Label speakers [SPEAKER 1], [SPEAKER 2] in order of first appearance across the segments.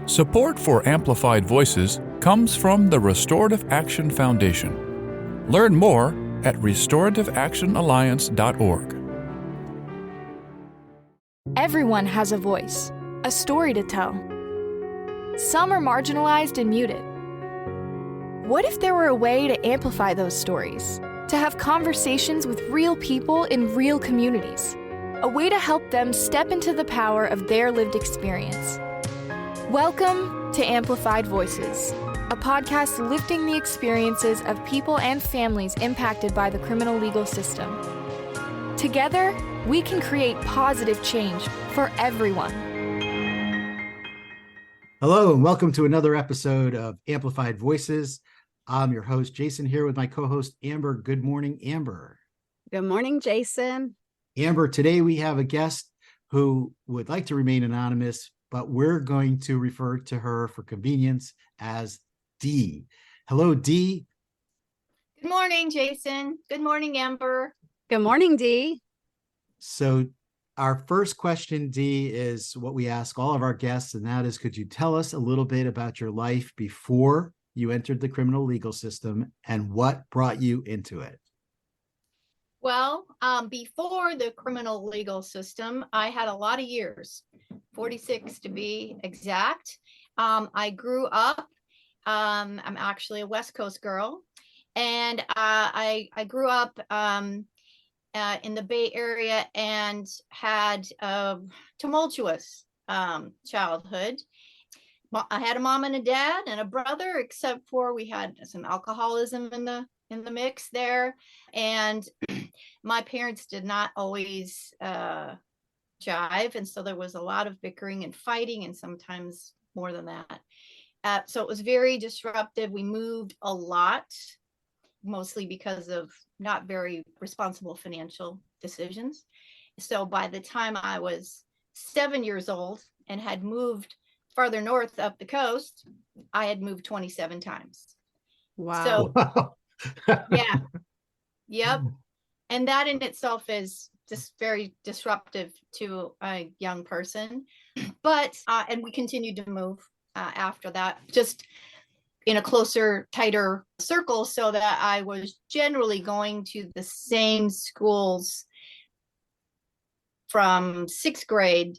[SPEAKER 1] Support for Amplified Voices comes from the Restorative Action Foundation. Learn more at restorativeactionalliance.org.
[SPEAKER 2] Everyone has a voice, a story to tell. Some are marginalized and muted. What if there were a way to amplify those stories? To have conversations with real people in real communities? A way to help them step into the power of their lived experience. Welcome to Amplified Voices, a podcast lifting the experiences of people and families impacted by the criminal legal system. Together, we can create positive change for everyone.
[SPEAKER 3] Hello, and welcome to another episode of Amplified Voices. I'm your host, Jason, here with my co-host, Amber. Good morning, Amber.
[SPEAKER 4] Good morning, Jason.
[SPEAKER 3] Amber, today we have a guest who would like to remain anonymous, but we're going to refer to her for convenience as Dee. Hello, Dee.
[SPEAKER 5] Good morning, Jason. Good morning, Amber.
[SPEAKER 4] Good morning, Dee.
[SPEAKER 3] So our first question, Dee, is what we ask all of our guests, and that is, could you tell us a little bit about your life before you entered the criminal legal system and what brought you into it?
[SPEAKER 5] Well, before the criminal legal system, I had a lot of years, 46 to be exact. I grew up, I'm actually a West Coast girl, and I grew up in the Bay Area and had a tumultuous childhood. I had a mom and a dad and a brother, except for we had some alcoholism in the mix there, and my parents did not always jive, and so there was a lot of bickering and fighting, and sometimes more than that. So it was very disruptive. We moved a lot, mostly because of not very responsible financial decisions. So by the time I was 7 years old and had moved farther north up the coast, I had moved 27 times.
[SPEAKER 4] Wow.
[SPEAKER 5] So
[SPEAKER 3] Wow.
[SPEAKER 5] yeah. Yep. And that in itself is just very disruptive to a young person. But, and we continued to move after that, just in a closer, tighter circle, so that I was generally going to the same schools from sixth grade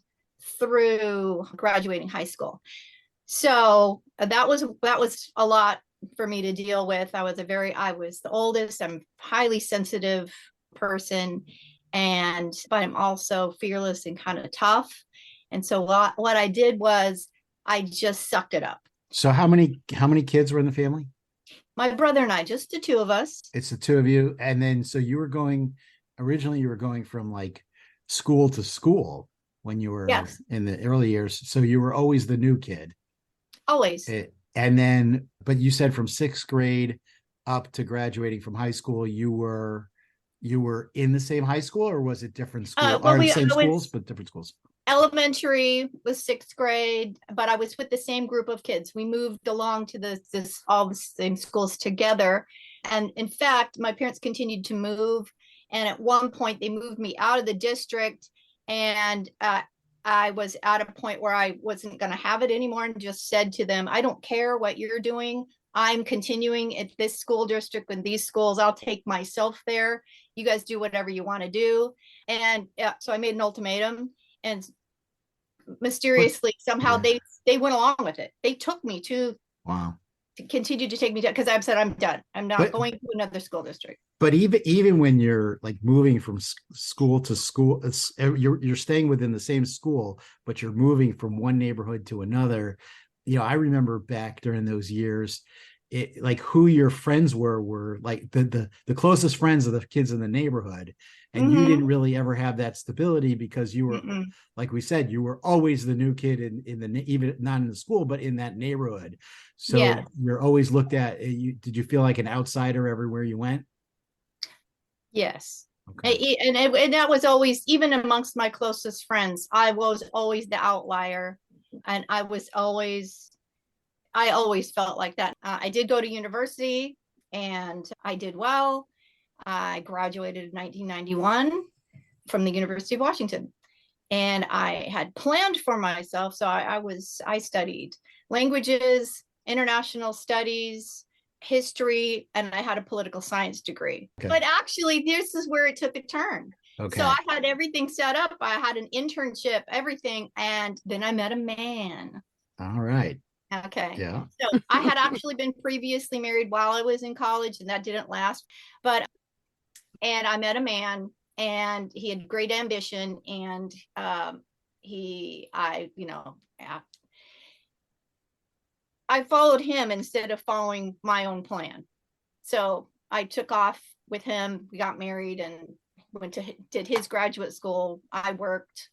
[SPEAKER 5] through graduating high school. So that was a lot for me to deal with. I was the oldest. I'm a highly sensitive person, but I'm also fearless and kind of tough. And so what I did was I just sucked it up.
[SPEAKER 3] So how many kids were in the family?
[SPEAKER 5] My brother and I, just the two of us.
[SPEAKER 3] It's the two of you. And then, so originally you were going from like school to school when you were in the early years. So you were always the new kid.
[SPEAKER 5] Always.
[SPEAKER 3] And then, but you said from sixth grade up to graduating from high school, you were in the same high school, or was it different schools? Schools, but different schools.
[SPEAKER 5] Elementary was sixth grade, but I was with the same group of kids. We moved along to all the same schools together. And in fact, my parents continued to move. And at one point they moved me out of the district, and I was at a point where I wasn't going to have it anymore, and just said to them, I don't care what you're doing. I'm continuing at this school district with these schools. I'll take myself there. You guys do whatever you want to do. And so I made an ultimatum, and mysteriously somehow they went along with it. They took me to continue to take me to, because I've said I'm done. I'm not going to another school district.
[SPEAKER 3] But even when you're like moving from school to school, you're staying within the same school, but you're moving from one neighborhood to another. I remember back during those years, like who your friends were like the closest friends of the kids in the neighborhood. And you didn't really ever have that stability, because you were, like we said, you were always the new kid even not in the school, but in that neighborhood. So you're always looked at. Did you feel like an outsider everywhere you went?
[SPEAKER 5] Yes.
[SPEAKER 3] Okay.
[SPEAKER 5] And that was always, even amongst my closest friends, I was always the outlier. And I always felt like that. I did go to university and I did well. I graduated in 1991 from the University of Washington. and I had planned for myself. So I studied languages, international studies, history, and I had a political science degree.
[SPEAKER 3] Okay.
[SPEAKER 5] But actually, this is where it took a turn.
[SPEAKER 3] Okay.
[SPEAKER 5] So I had everything set up. I had an internship, everything, and then I met a man.
[SPEAKER 3] All right.
[SPEAKER 5] Okay.
[SPEAKER 3] Yeah.
[SPEAKER 5] So I had actually been previously married while I was in college, and that didn't last. And I met a man, and he had great ambition, and I followed him instead of following my own plan. So I took off with him. We got married and did his graduate school. I worked.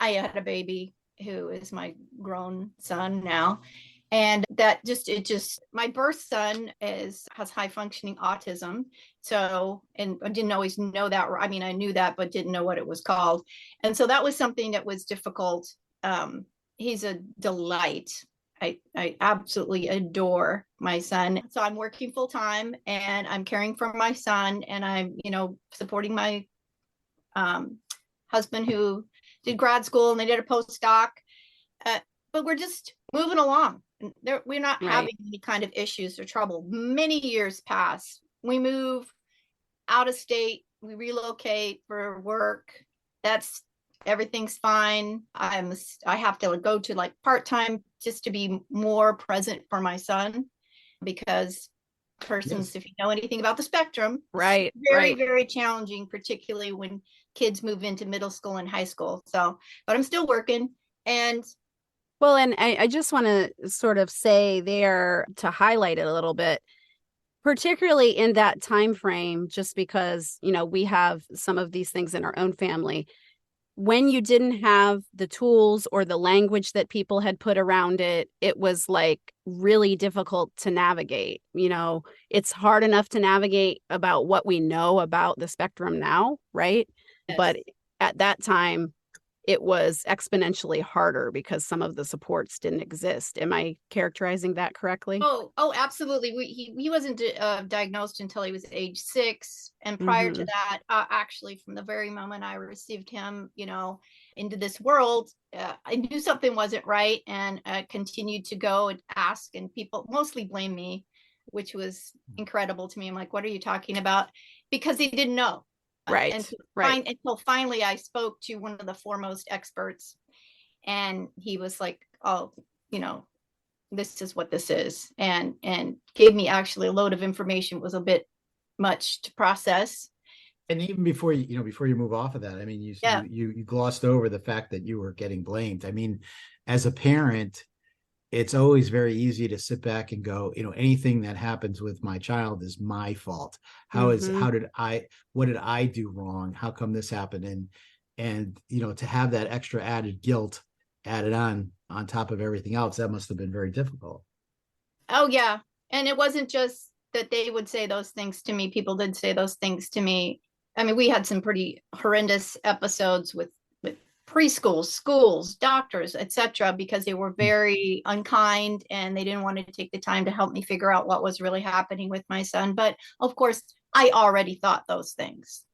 [SPEAKER 5] I had a baby who is my grown son now. And my birth son has high functioning autism. So, and I didn't always know that. I mean, I knew that, but didn't know what it was called. And so that was something that was difficult. He's a delight. I absolutely adore my son. So I'm working full time, and I'm caring for my son, and I'm, supporting my husband who did grad school, and they did a postdoc. But we're just moving along. We're not having any kind of issues or trouble. Many years pass. We move out of state. We relocate for work. Everything's fine. I have to go to like part-time just to be more present for my son, because persons, if you know anything about the spectrum, very, very challenging, particularly when kids move into middle school and high school. So, but I'm still working. And
[SPEAKER 4] well, and I just want to sort of say there, to highlight it a little bit, particularly in that time frame, just because, we have some of these things in our own family. When you didn't have the tools or the language that people had put around it, it was like really difficult to navigate. It's hard enough to navigate about what we know about the spectrum now, right? Yes. But at that time, it was exponentially harder because some of the supports didn't exist. Am I characterizing that correctly?
[SPEAKER 5] Oh, absolutely. He wasn't diagnosed until he was age 6. And prior to that, actually, from the very moment I received him, into this world, I knew something wasn't right, and continued to go and ask, and people mostly blame me, which was incredible to me. I'm like, what are you talking about? Because they didn't know. Until finally I spoke to one of the foremost experts, and he was like, oh, this is what this is, and gave me actually a load of information. It was a bit much to process.
[SPEAKER 3] And even before you move off of that, I mean, you glossed over the fact that you were getting blamed. I mean, as a parent, it's always very easy to sit back and go, anything that happens with my child is my fault. What did I do wrong? How come this happened? And to have that extra added guilt added on top of everything else, that must have been very difficult.
[SPEAKER 5] Oh yeah. And it wasn't just that they would say those things to me. People did say those things to me. I mean, we had some pretty horrendous episodes with preschools, schools, doctors, etc., because they were very unkind, and they didn't want to take the time to help me figure out what was really happening with my son. But of course, I already thought those things.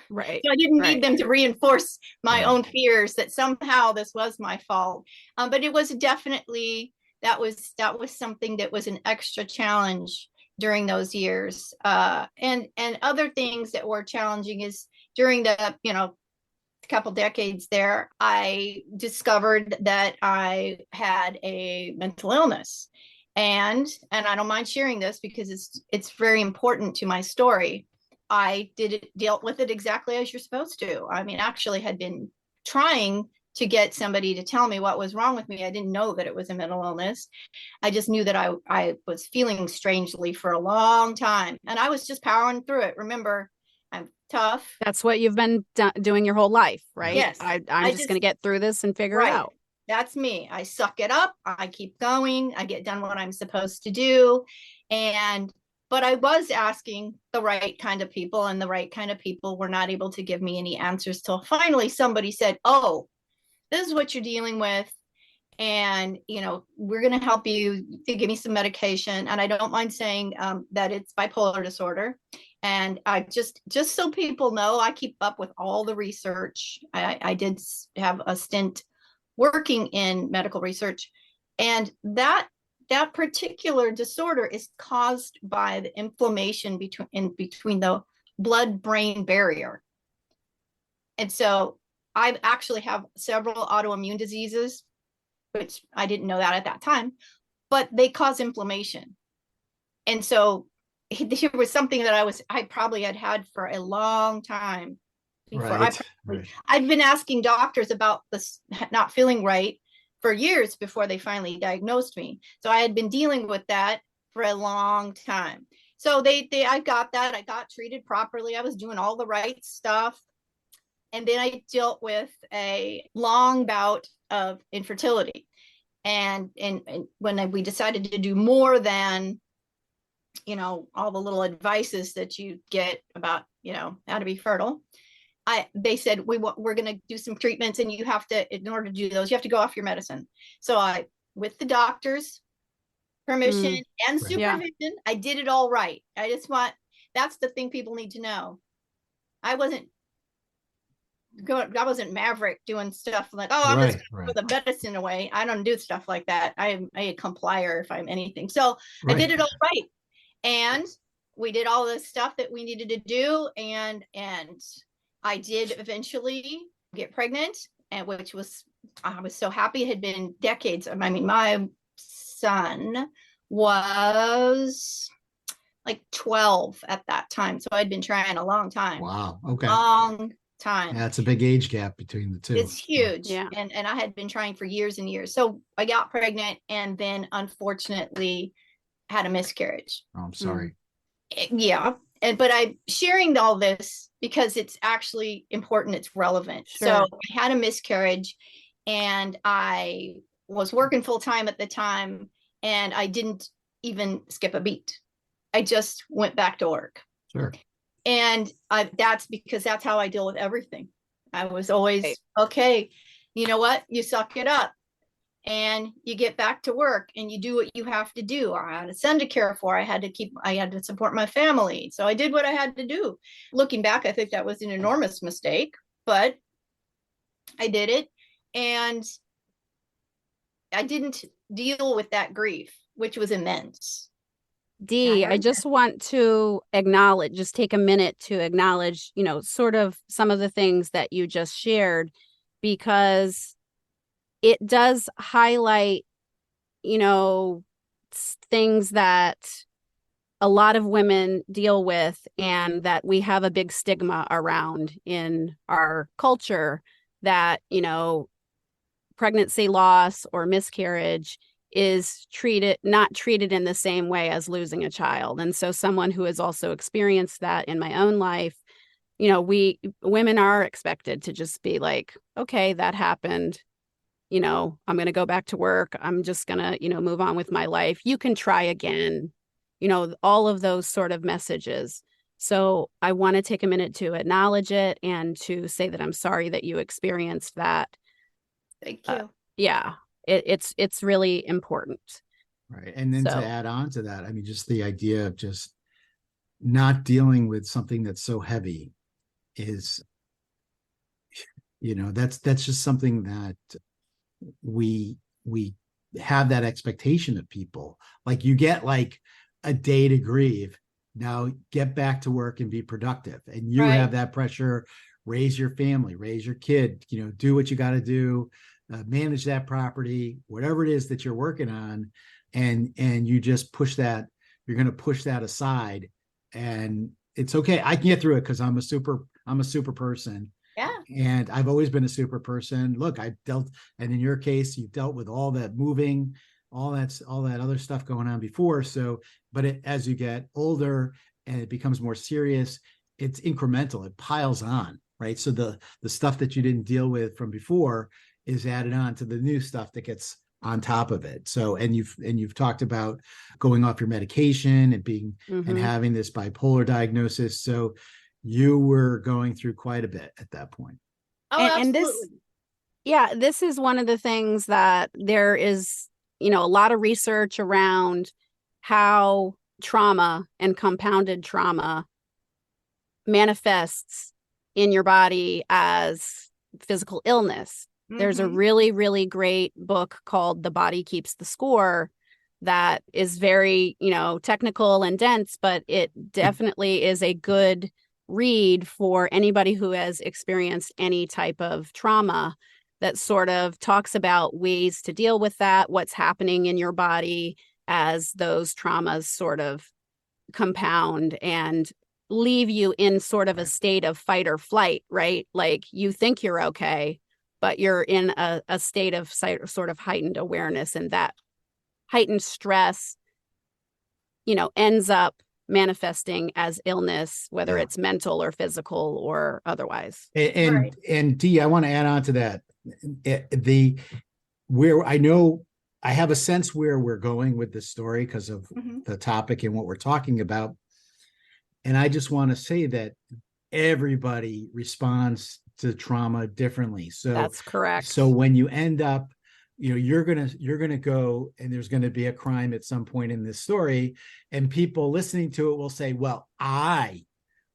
[SPEAKER 4] Right.
[SPEAKER 5] So I didn't need them to reinforce my own fears that somehow this was my fault. But it was definitely, that was something that was an extra challenge during those years. And other things that were challenging is during the, couple decades there, I discovered that I had a mental illness, and I don't mind sharing this because it's very important to my story. I dealt with it exactly as you're supposed to. I mean, actually had been trying to get somebody to tell me what was wrong with me. I didn't know that it was a mental illness. I just knew that I was feeling strangely for a long time, and I was just powering through it. Remember, I'm tough.
[SPEAKER 4] That's what you've been doing your whole life, right?
[SPEAKER 5] Yes.
[SPEAKER 4] I'm just going to get through this and figure it out.
[SPEAKER 5] That's me. I suck it up. I keep going. I get done what I'm supposed to do. But I was asking the right kind of people, and the right kind of people were not able to give me any answers till finally somebody said, oh, this is what you're dealing with. And, we're going to help you to give me some medication. And I don't mind saying that it's bipolar disorder. And I just so people know, I keep up with all the research. I did have a stint working in medical research, and that particular disorder is caused by the inflammation between the blood-brain barrier. And so I actually have several autoimmune diseases, which I didn't know that at that time, but they cause inflammation. And so here was something that I probably had for a long time before.
[SPEAKER 3] Right.
[SPEAKER 5] I'd been asking doctors about this not feeling right for years before they finally diagnosed me. So I had been dealing with that for a long time. So I got that. I got treated properly. I was doing all the right stuff. And then I dealt with a long bout of infertility. And when we decided to do more than, all the little advices that you get about, how to be fertile, they said, we're going to do some treatments, and you have to, in order to do those, you have to go off your medicine. So with the doctor's permission and supervision, I did it all right. That's the thing people need to know. I wasn't maverick doing stuff like, I'm just going to throw the medicine away. I don't do stuff like that. I'm a complier if I'm anything. So I did it all right. And we did all the stuff that we needed to do. And I did eventually get pregnant, and I was so happy. It had been decades. I mean, my son was like 12 at that time. So I'd been trying a long time.
[SPEAKER 3] Wow. Okay.
[SPEAKER 5] Long time.
[SPEAKER 3] Yeah, it's a big age gap between the two.
[SPEAKER 5] It's huge.
[SPEAKER 4] Yeah.
[SPEAKER 5] And I had been trying for years and years. So I got pregnant, and then unfortunately had a miscarriage.
[SPEAKER 3] Oh, I'm sorry.
[SPEAKER 5] Yeah. But I'm sharing all this because it's actually important. It's relevant.
[SPEAKER 4] Sure.
[SPEAKER 5] So I had a miscarriage, and I was working full time at the time, and I didn't even skip a beat. I just went back to work.
[SPEAKER 3] Sure.
[SPEAKER 5] And that's because that's how I deal with everything. I was always, okay, you know what? You suck it up, and you get back to work, and you do what you have to do. I had a son to care for. I had to support my family. So I did what I had to do. Looking back, I think that was an enormous mistake, but I did it. And I didn't deal with that grief, which was immense.
[SPEAKER 4] Dee, I just want to just take a minute to acknowledge, sort of some of the things that you just shared, because it does highlight, things that a lot of women deal with, and that we have a big stigma around in our culture, that, pregnancy loss or miscarriage is not treated in the same way as losing a child. And so someone who has also experienced that in my own life, women are expected to just be like, okay, that happened. I'm going to go back to work. I'm just going to, move on with my life. You can try again, all of those sort of messages. So I want to take a minute to acknowledge it and to say that I'm sorry that you experienced that.
[SPEAKER 5] Thank you.
[SPEAKER 4] Yeah. It's really important.
[SPEAKER 3] Right. And then to add on to that, I mean, just the idea of just not dealing with something that's so heavy is, that's just something that we have that expectation of people. Like, you get like a day to grieve. Now get back to work and be productive. And you have that pressure, raise your family, raise your kid, do what you got to do. Manage that property, whatever it is that you're working on, and you just push that. You're going to push that aside, and it's okay. I can get through it because I'm a super person.
[SPEAKER 5] Yeah.
[SPEAKER 3] And I've always been a super person. Look, and in your case, you've dealt with all that moving, all that other stuff going on before. So, but as you get older and it becomes more serious, it's incremental. It piles on, right? So the stuff that you didn't deal with from before is added on to the new stuff that gets on top of it. So, and you've talked about going off your medication and being and having this bipolar diagnosis. So you were going through quite a bit at that point.
[SPEAKER 5] Oh,
[SPEAKER 4] and this is one of the things that there is, a lot of research around how trauma and compounded trauma manifests in your body as physical illness. There's a really, really great book called The Body Keeps the Score that is very, technical and dense, but it definitely is a good read for anybody who has experienced any type of trauma, that sort of talks about ways to deal with that, what's happening in your body as those traumas sort of compound and leave you in sort of a state of fight or flight, right? Like you think you're okay, but you're in a state of sort of heightened awareness, and that heightened stress, ends up manifesting as illness, whether it's mental or physical or otherwise.
[SPEAKER 3] And Dee, I want to add on to that. Where I know I have a sense where we're going with this story because of the topic and what we're talking about. And I just want to say that everybody responds to trauma differently. So
[SPEAKER 4] that's correct.
[SPEAKER 3] So when you end up, you're gonna go, and there's going to be a crime at some point in this story, and people listening to it will say, well, I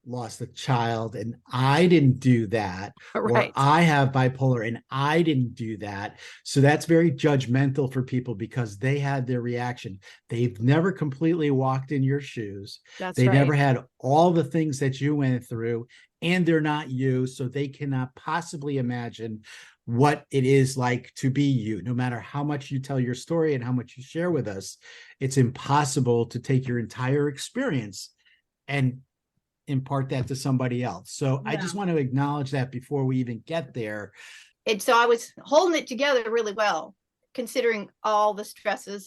[SPEAKER 3] lost a child and I didn't do that,
[SPEAKER 4] right,
[SPEAKER 3] or I have bipolar and I didn't do that. So that's very judgmental for people because they had their reaction. They've never completely walked in your shoes. They never had all the things that you went through, and they're not you, so they cannot possibly imagine what it is like to be you. No matter how much you tell your story and how much you share with us, it's impossible to take your entire experience and impart that to somebody else. So I just want to acknowledge that before we even get there.
[SPEAKER 5] And so I was holding it together really well, considering all the stresses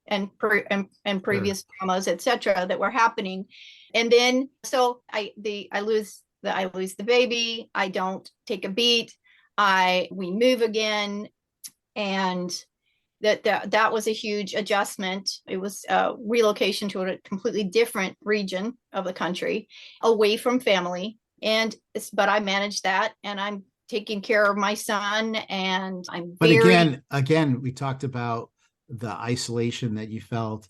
[SPEAKER 5] and previous traumas, etc., that were happening. And then so I lose the baby. I don't take a beat. We move again, and that was a huge adjustment. It was a relocation to a completely different region of the country, away from family. But I managed that, and I'm taking care of my son, and
[SPEAKER 3] But again, we talked about the isolation that you felt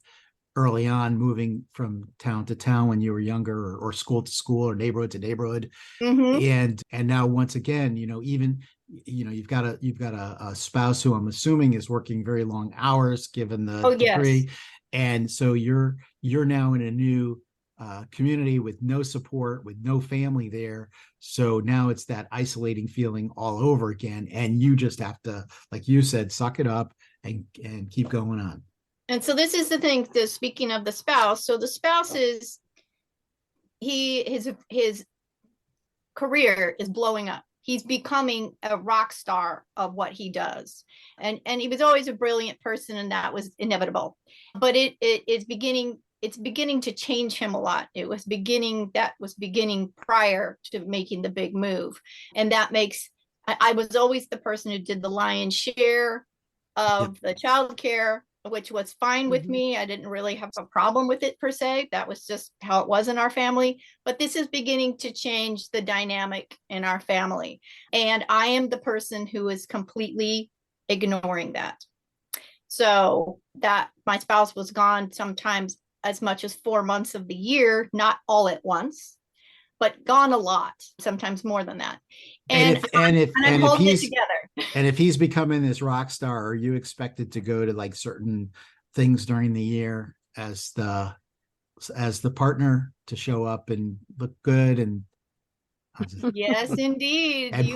[SPEAKER 3] early on, moving from town to town when you were younger, or school to school, or neighborhood to neighborhood. And now once again, even you've got a spouse who I'm assuming is working very long hours given the degree. And so you're now in a new community with no support, with no family there. So now it's that isolating feeling all over again, and you just have to, like you said, suck it up and keep going on.
[SPEAKER 5] And so this is the thing, speaking of the spouse. So the spouse is, his career is blowing up. He's becoming a rock star of what he does. And he was always a brilliant person, and that was inevitable. But it's beginning to change him a lot. That was beginning prior to making the big move. And that makes, I was always the person who did the lion's share of the childcare, which was fine with me. I didn't really have a problem with it per se. That was just how it was in our family. But this is beginning to change the dynamic in our family. And I am the person who is completely ignoring that. So that my spouse was gone sometimes as much as 4 months of the year, not all at once, but gone a lot, sometimes more than that. And I'm holding it together.
[SPEAKER 3] And if he's becoming this rock star, are you expected to go to like certain things during the year as the partner to show up and look good? And
[SPEAKER 5] yes, indeed.
[SPEAKER 3] And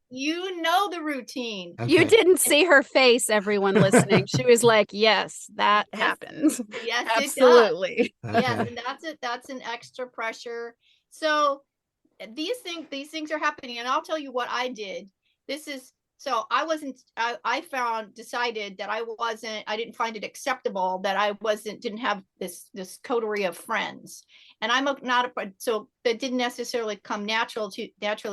[SPEAKER 5] you know the routine.
[SPEAKER 4] Okay. You didn't see her face, everyone listening. She was like, yes, that happens.
[SPEAKER 5] Yes,
[SPEAKER 4] absolutely.
[SPEAKER 5] Okay. Yes, and that's an extra pressure. So these things are happening, and I'll tell you what I did. Decided that I didn't find it acceptable that I didn't have this coterie of friends. And so that didn't necessarily come naturally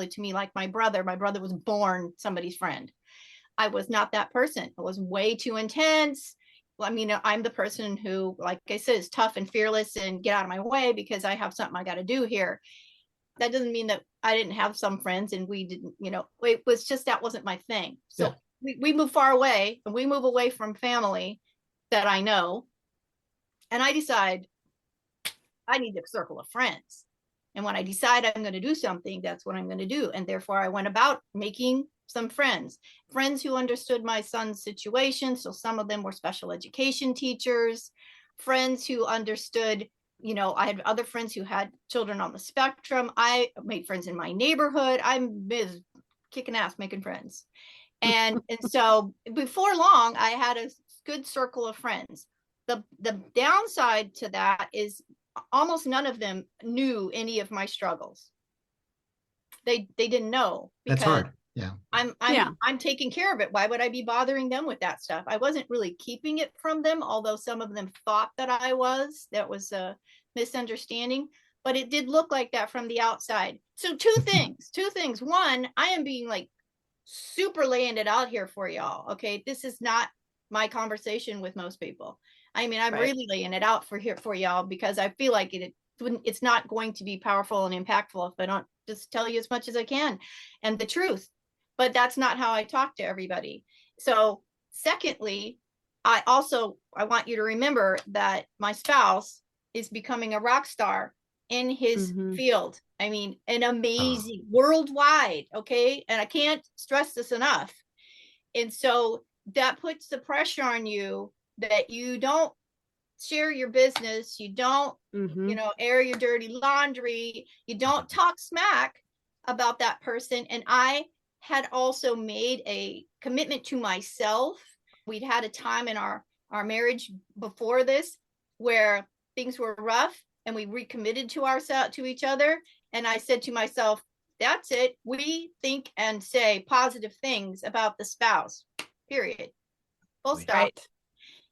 [SPEAKER 5] to me like my brother. My brother was born somebody's friend. I was not that person. I was way too intense. I mean, I'm the person who, like I said, is tough and fearless and get out of my way because I have something I got to do here. That doesn't mean that I didn't have some friends and we didn't, it was just, that wasn't my thing. So we move far away, and we move away from family that I know. And I decide I need a circle of friends. And when I decide I'm going to do something, that's what I'm going to do. And therefore I went about making some friends who understood my son's situation. So some of them were special education teachers, friends who understood, you know, I had other friends who had children on the spectrum. I made friends in my neighborhood. I'm kicking ass making friends. And so before long, I had a good circle of friends. The downside to that is almost none of them knew any of my struggles. They didn't know, because
[SPEAKER 3] That's hard. Yeah.
[SPEAKER 5] I'm taking care of it. Why would I be bothering them with that stuff? I wasn't really keeping it from them, although some of them thought that I was. That was a misunderstanding, but it did look like that from the outside. So two things. One, I am being like super laying it out here for y'all. Okay. This is not my conversation with most people. I mean, I'm really laying it out for y'all, because I feel like it's not going to be powerful and impactful if I don't just tell you as much as I can and the truth. But that's not how I talk to everybody. So secondly, I want you to remember that my spouse is becoming a rock star in his field. I mean, an amazing worldwide. Okay. And I can't stress this enough. And so that puts the pressure on you that you don't share your business. You don't, you know, air your dirty laundry. You don't talk smack about that person. And I had also made a commitment to myself. We'd had a time in our marriage before this where things were rough, and we recommitted to each other. And I said to myself, that's it. We think and say positive things about the spouse, period. Full stop. Right.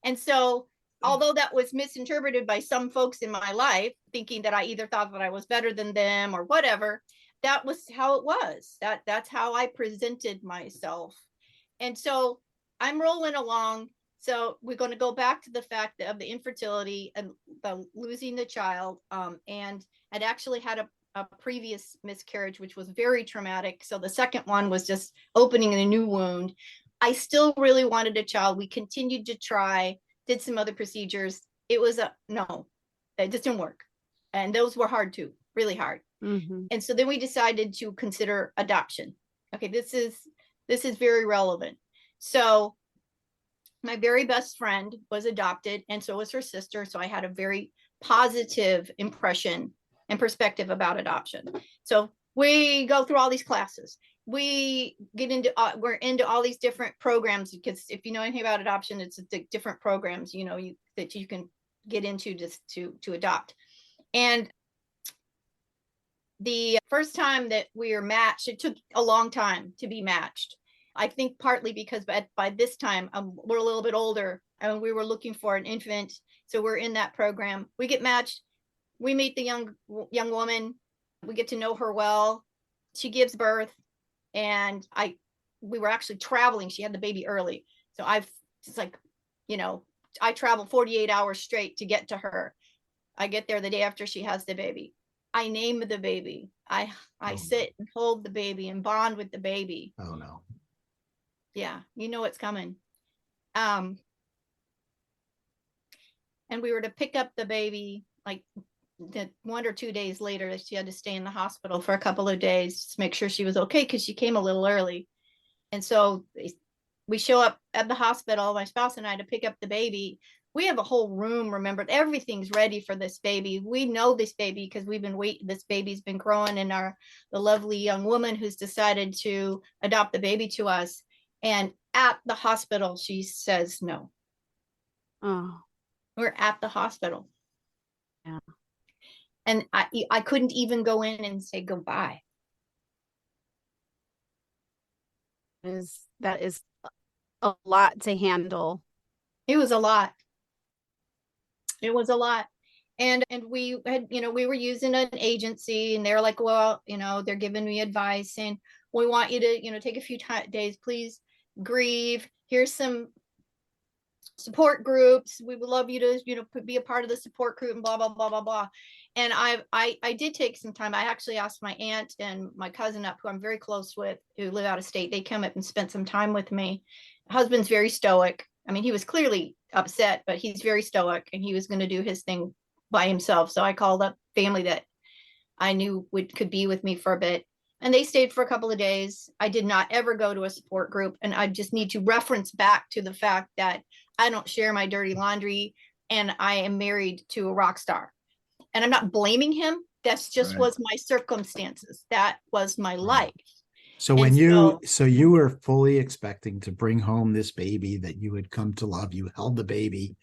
[SPEAKER 5] And so, although that was misinterpreted by some folks in my life, thinking that I either thought that I was better than them or whatever, that was how it was. That's how I presented myself. And so I'm rolling along. So we're going to go back to the fact of the infertility and the losing the child. And I'd actually had a previous miscarriage, which was very traumatic. So the second one was just opening a new wound. I still really wanted a child. We continued to try, did some other procedures. It was no, it just didn't work. And those were hard too, really hard. And so then we decided to consider adoption. Okay, this is very relevant. So my very best friend was adopted, and so was her sister. So I had a very positive impression and perspective about adoption. So we go through all these classes. We get into we're into all these different programs, because if you know anything about adoption, it's the different programs, you know, that you can get into just to adopt. And the first time that we were matched, it took a long time to be matched. I think partly because by this time we're a little bit older and we were looking for an infant. So we're in that program. We get matched. We meet the young woman. We get to know her well. She gives birth, and we were actually traveling. She had the baby early. So it's like, you know, I travel 48 hours straight to get to her. I get there the day after she has the baby. I name the baby. I sit and hold the baby and bond with the baby.
[SPEAKER 3] Oh no.
[SPEAKER 5] Yeah, you know it's coming. And we were to pick up the baby like 1 or 2 days later. She had to stay in the hospital for a couple of days to make sure she was okay, because she came a little early. And so we show up at the hospital, my spouse and I, to pick up the baby. We have a whole room, remember, everything's ready for this baby. We know this baby because we've been waiting. This baby's been growing, and the lovely young woman who's decided to adopt the baby to us. And at the hospital, she says no.
[SPEAKER 4] Oh,
[SPEAKER 5] we're at the hospital.
[SPEAKER 4] Yeah.
[SPEAKER 5] And I couldn't even go in and say goodbye.
[SPEAKER 4] That is a lot to handle.
[SPEAKER 5] It was a lot. It was a lot. And we had, you know, we were using an agency, and they're like, well, you know, they're giving me advice, and we want you to, you know, take a few days, please grieve. Here's some support groups. We would love you to, you know, be a part of the support group, and blah, blah, blah, blah, blah. And I did take some time. I actually asked my aunt and my cousin up, who I'm very close with, who live out of state. They come up and spent some time with me. Husband's very stoic. I mean, he was clearly upset, but he's very stoic, and he was going to do his thing by himself. So I called up family that I knew could be with me for a bit. And they stayed for a couple of days. I did not ever go to a support group. And I just need to reference back to the fact that I don't share my dirty laundry and I am married to a rock star. And I'm not blaming him. That's just was my circumstances. That was my life.
[SPEAKER 3] So when you were fully expecting to bring home this baby that you had come to love, you held the baby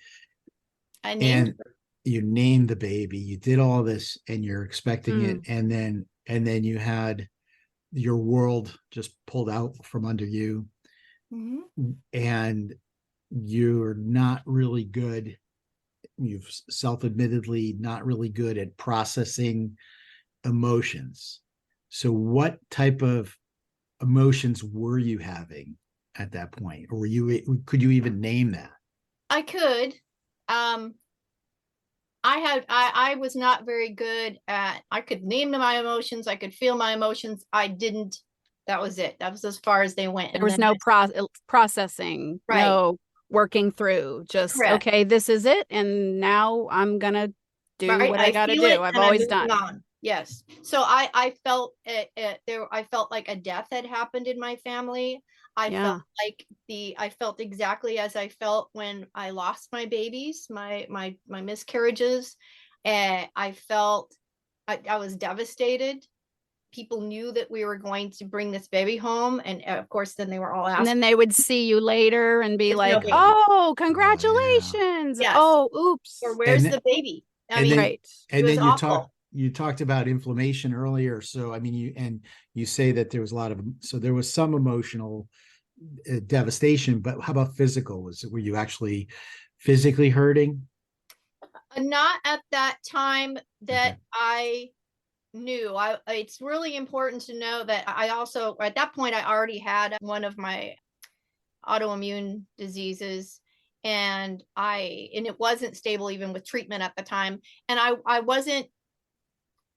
[SPEAKER 3] and you named the baby, you did all this and you're expecting it. And then you had your world just pulled out from under you and you're not really good. You've self-admittedly not really good at processing emotions. So what type of emotions were you having at that point? Or could you even name that?
[SPEAKER 5] I could. I was not very good at, I could name my emotions. I could feel my emotions. I didn't. That was it. That was as far as they went.
[SPEAKER 4] There was no processing,
[SPEAKER 5] right.
[SPEAKER 4] No working through, just, correct. Okay, this is it. And now I'm going to do what I got to do. I've always done.
[SPEAKER 5] Yes. So I felt I felt like a death had happened in my family. I felt exactly as I felt when I lost my babies, my miscarriages. And I felt I was devastated. People knew that we were going to bring this baby home. And of course, then they were all asking.
[SPEAKER 4] And then they would see you later and be like, oh, congratulations.
[SPEAKER 5] Yes.
[SPEAKER 4] Oh, oops.
[SPEAKER 5] Or where's the baby?
[SPEAKER 3] And then you talked about inflammation earlier. So, I mean, you say that there was there was some emotional devastation, but how about physical? Were you actually physically hurting?
[SPEAKER 5] Not at that time that I knew. It's really important to know that I also, at that point, I already had one of my autoimmune diseases, and it wasn't stable even with treatment at the time. And I wasn't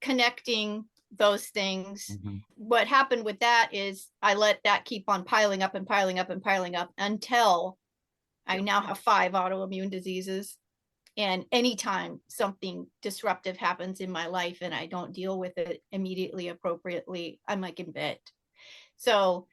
[SPEAKER 5] connecting those things. What happened with that is I let that keep on piling up and piling up and piling up until I now have 5 autoimmune diseases. And anytime something disruptive happens in my life and I don't deal with it immediately, appropriately, I'm like in bed. So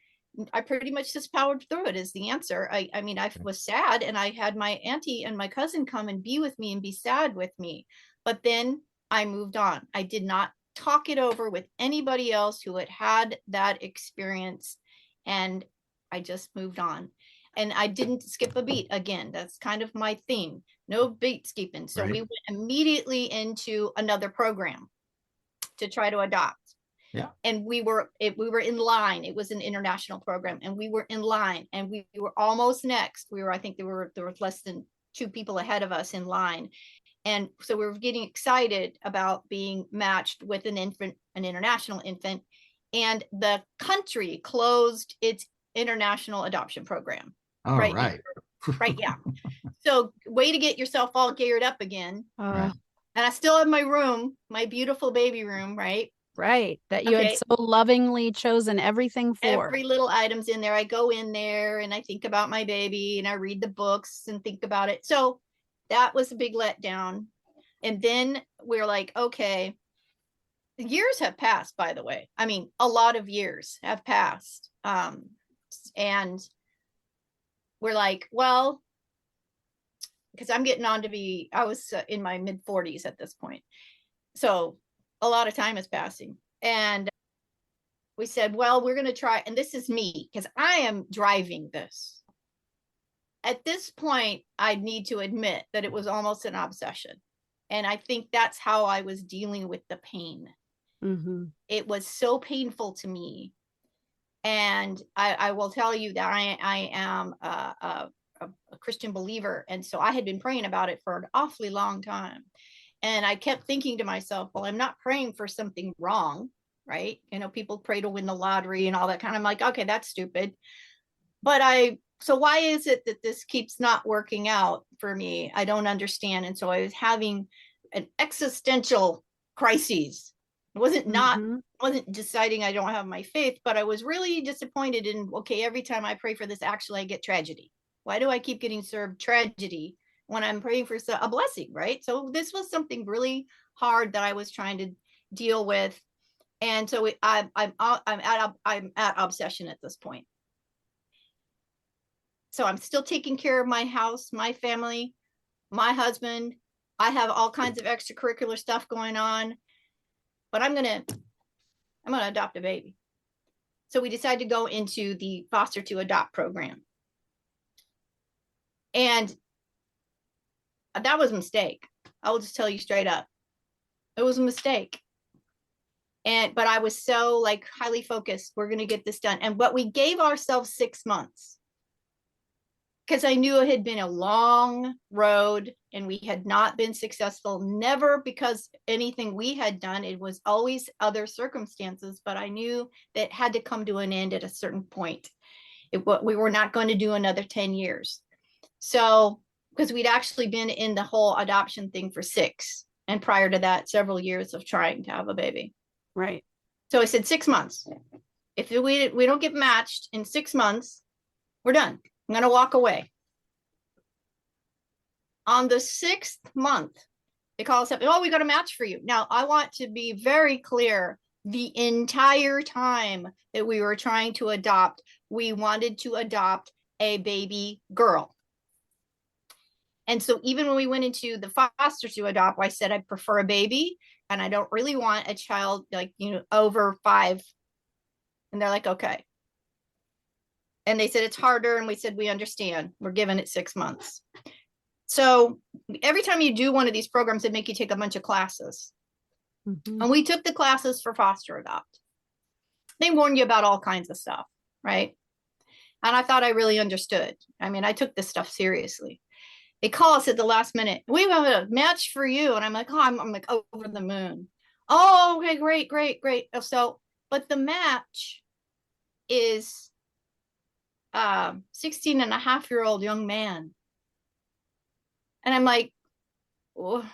[SPEAKER 5] I pretty much just powered through it is the answer. I mean, I was sad and I had my auntie and my cousin come and be with me and be sad with me. But then I moved on. I did not talk it over with anybody else who had that experience. And I just moved on. And I didn't skip a beat. Again, that's kind of my theme. No beat skipping. So we went immediately into another program to try to adopt. Yeah. And we were in line. It was an international program, and we were in line, and we were almost next. I think there were less than 2 people ahead of us in line. And so we were getting excited about being matched with an international infant, and the country closed its international adoption program.
[SPEAKER 3] Oh, right.
[SPEAKER 5] Right. Yeah. So way to get yourself all geared up again. And I still have my room, my beautiful baby room, right?
[SPEAKER 4] Right. That you had so lovingly chosen everything for.
[SPEAKER 5] Every little item's in there. I go in there and I think about my baby and I read the books and think about it. So that was a big letdown. And then we're like, okay, years have passed, by the way. I mean, a lot of years have passed. And we're like, well, because I'm getting on to I was in my mid 40s at this point. So a lot of time is passing. And we said, well, we're going to try. And this is me, because I am driving this. At this point, I need to admit that it was almost an obsession. And I think that's how I was dealing with the pain. It was so painful to me. And I will tell you that I am a Christian believer. And so I had been praying about it for an awfully long time. And I kept thinking to myself, well, I'm not praying for something wrong, right? You know, people pray to win the lottery and all that kind of, I'm like, okay, that's stupid. But so why is it that this keeps not working out for me? I don't understand. And so I was having an existential crisis. It wasn't deciding I don't have my faith, but I was really disappointed in, okay, every time I pray for this, actually I get tragedy. Why do I keep getting served tragedy when I'm praying for a blessing, right? So this was something really hard that I was trying to deal with. And so I'm at obsession at this point. So I'm still taking care of my house, my family, my husband. I have all kinds of extracurricular stuff going on, but I'm gonna adopt a baby. So we decided to go into the foster to adopt program. And that was a mistake. I will just tell you straight up. It was a mistake. But I was so like highly focused. We're going to get this done. But we gave ourselves 6 months because I knew it had been a long road and we had not been successful. Never because anything we had done. It was always other circumstances, but I knew that it had to come to an end at a certain point. We were not going to do another 10 years. So, because we'd actually been in the whole adoption thing for 6. And prior to that, several years of trying to have a baby.
[SPEAKER 4] Right.
[SPEAKER 5] So I said 6 months. If we don't get matched in 6 months, we're done. I'm going to walk away. On the 6th month, they call us up. Oh, we got a match for you. Now, I want to be very clear. The entire time that we were trying to adopt, we wanted to adopt a baby girl. And so even when we went into the foster to adopt, I said, I prefer a baby and I don't really want a child like, over 5. And they're like, okay. And they said, it's harder. And we said, we understand. We're giving it 6 months. So every time you do one of these programs, they make you take a bunch of classes.
[SPEAKER 4] Mm-hmm.
[SPEAKER 5] And we took the classes for foster adopt. They warn you about all kinds of stuff, right? And I thought I really understood. I mean, I took this stuff seriously. They call us at the last minute. We have a match for you. And I'm like, oh, I'm like over the moon. Oh, okay, great. So, but the match is 16 and a half-year-old young man. And I'm like, oh,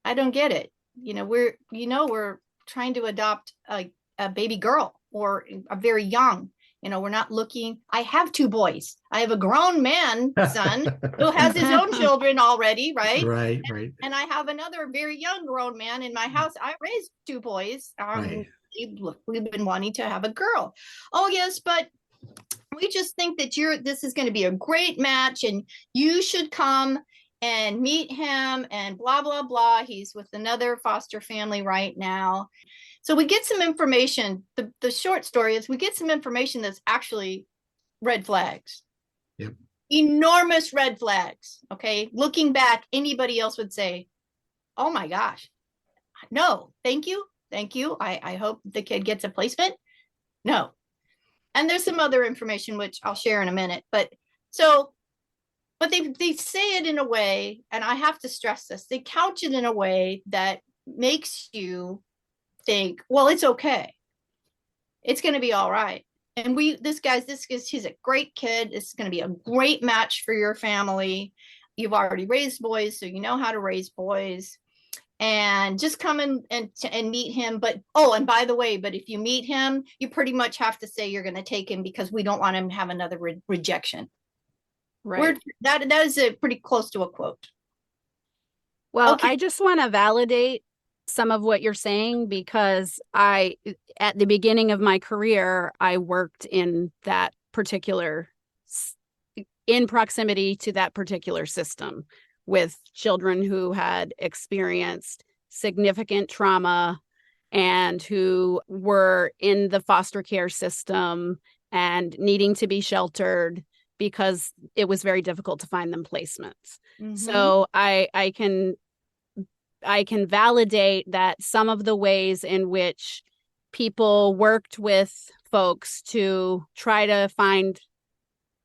[SPEAKER 5] I don't get it. We're trying to adopt a baby girl or a very young. We're not looking. I have 2 boys. I have a grown man son who has his own children already, right?
[SPEAKER 3] Right.
[SPEAKER 5] And I have another very young grown man in my house. I raised 2 boys.
[SPEAKER 3] Right.
[SPEAKER 5] We've been wanting to have a girl. Oh, yes, but we just think that this is going to be a great match and you should come and meet him and blah, blah, blah. He's with another foster family right now. So we get some information. The short story is we get some information that's actually red flags.
[SPEAKER 3] Yep.
[SPEAKER 5] Enormous red flags. Okay. Looking back, anybody else would say, oh my gosh, no, thank you. I hope the kid gets a placement. No. And there's some other information, which I'll share in a minute. But they say it in a way, and I have to stress this, they couch it in a way that makes you think, well, it's okay. It's going to be all right. And he's a great kid. This is going to be a great match for your family. You've already raised boys, so you know how to raise boys. And just come in and meet him. But, and by the way, if you meet him, you pretty much have to say you're going to take him because we don't want him to have another rejection.
[SPEAKER 4] Right.
[SPEAKER 5] That is pretty close to a quote.
[SPEAKER 4] Well,
[SPEAKER 5] Okay.
[SPEAKER 4] I just want to validate some of what you're saying because at the beginning of my career, I worked in proximity to that particular system with children who had experienced significant trauma and who were in the foster care system and needing to be sheltered because it was very difficult to find them placements. Mm-hmm. So I can validate that some of the ways in which people worked with folks to try to find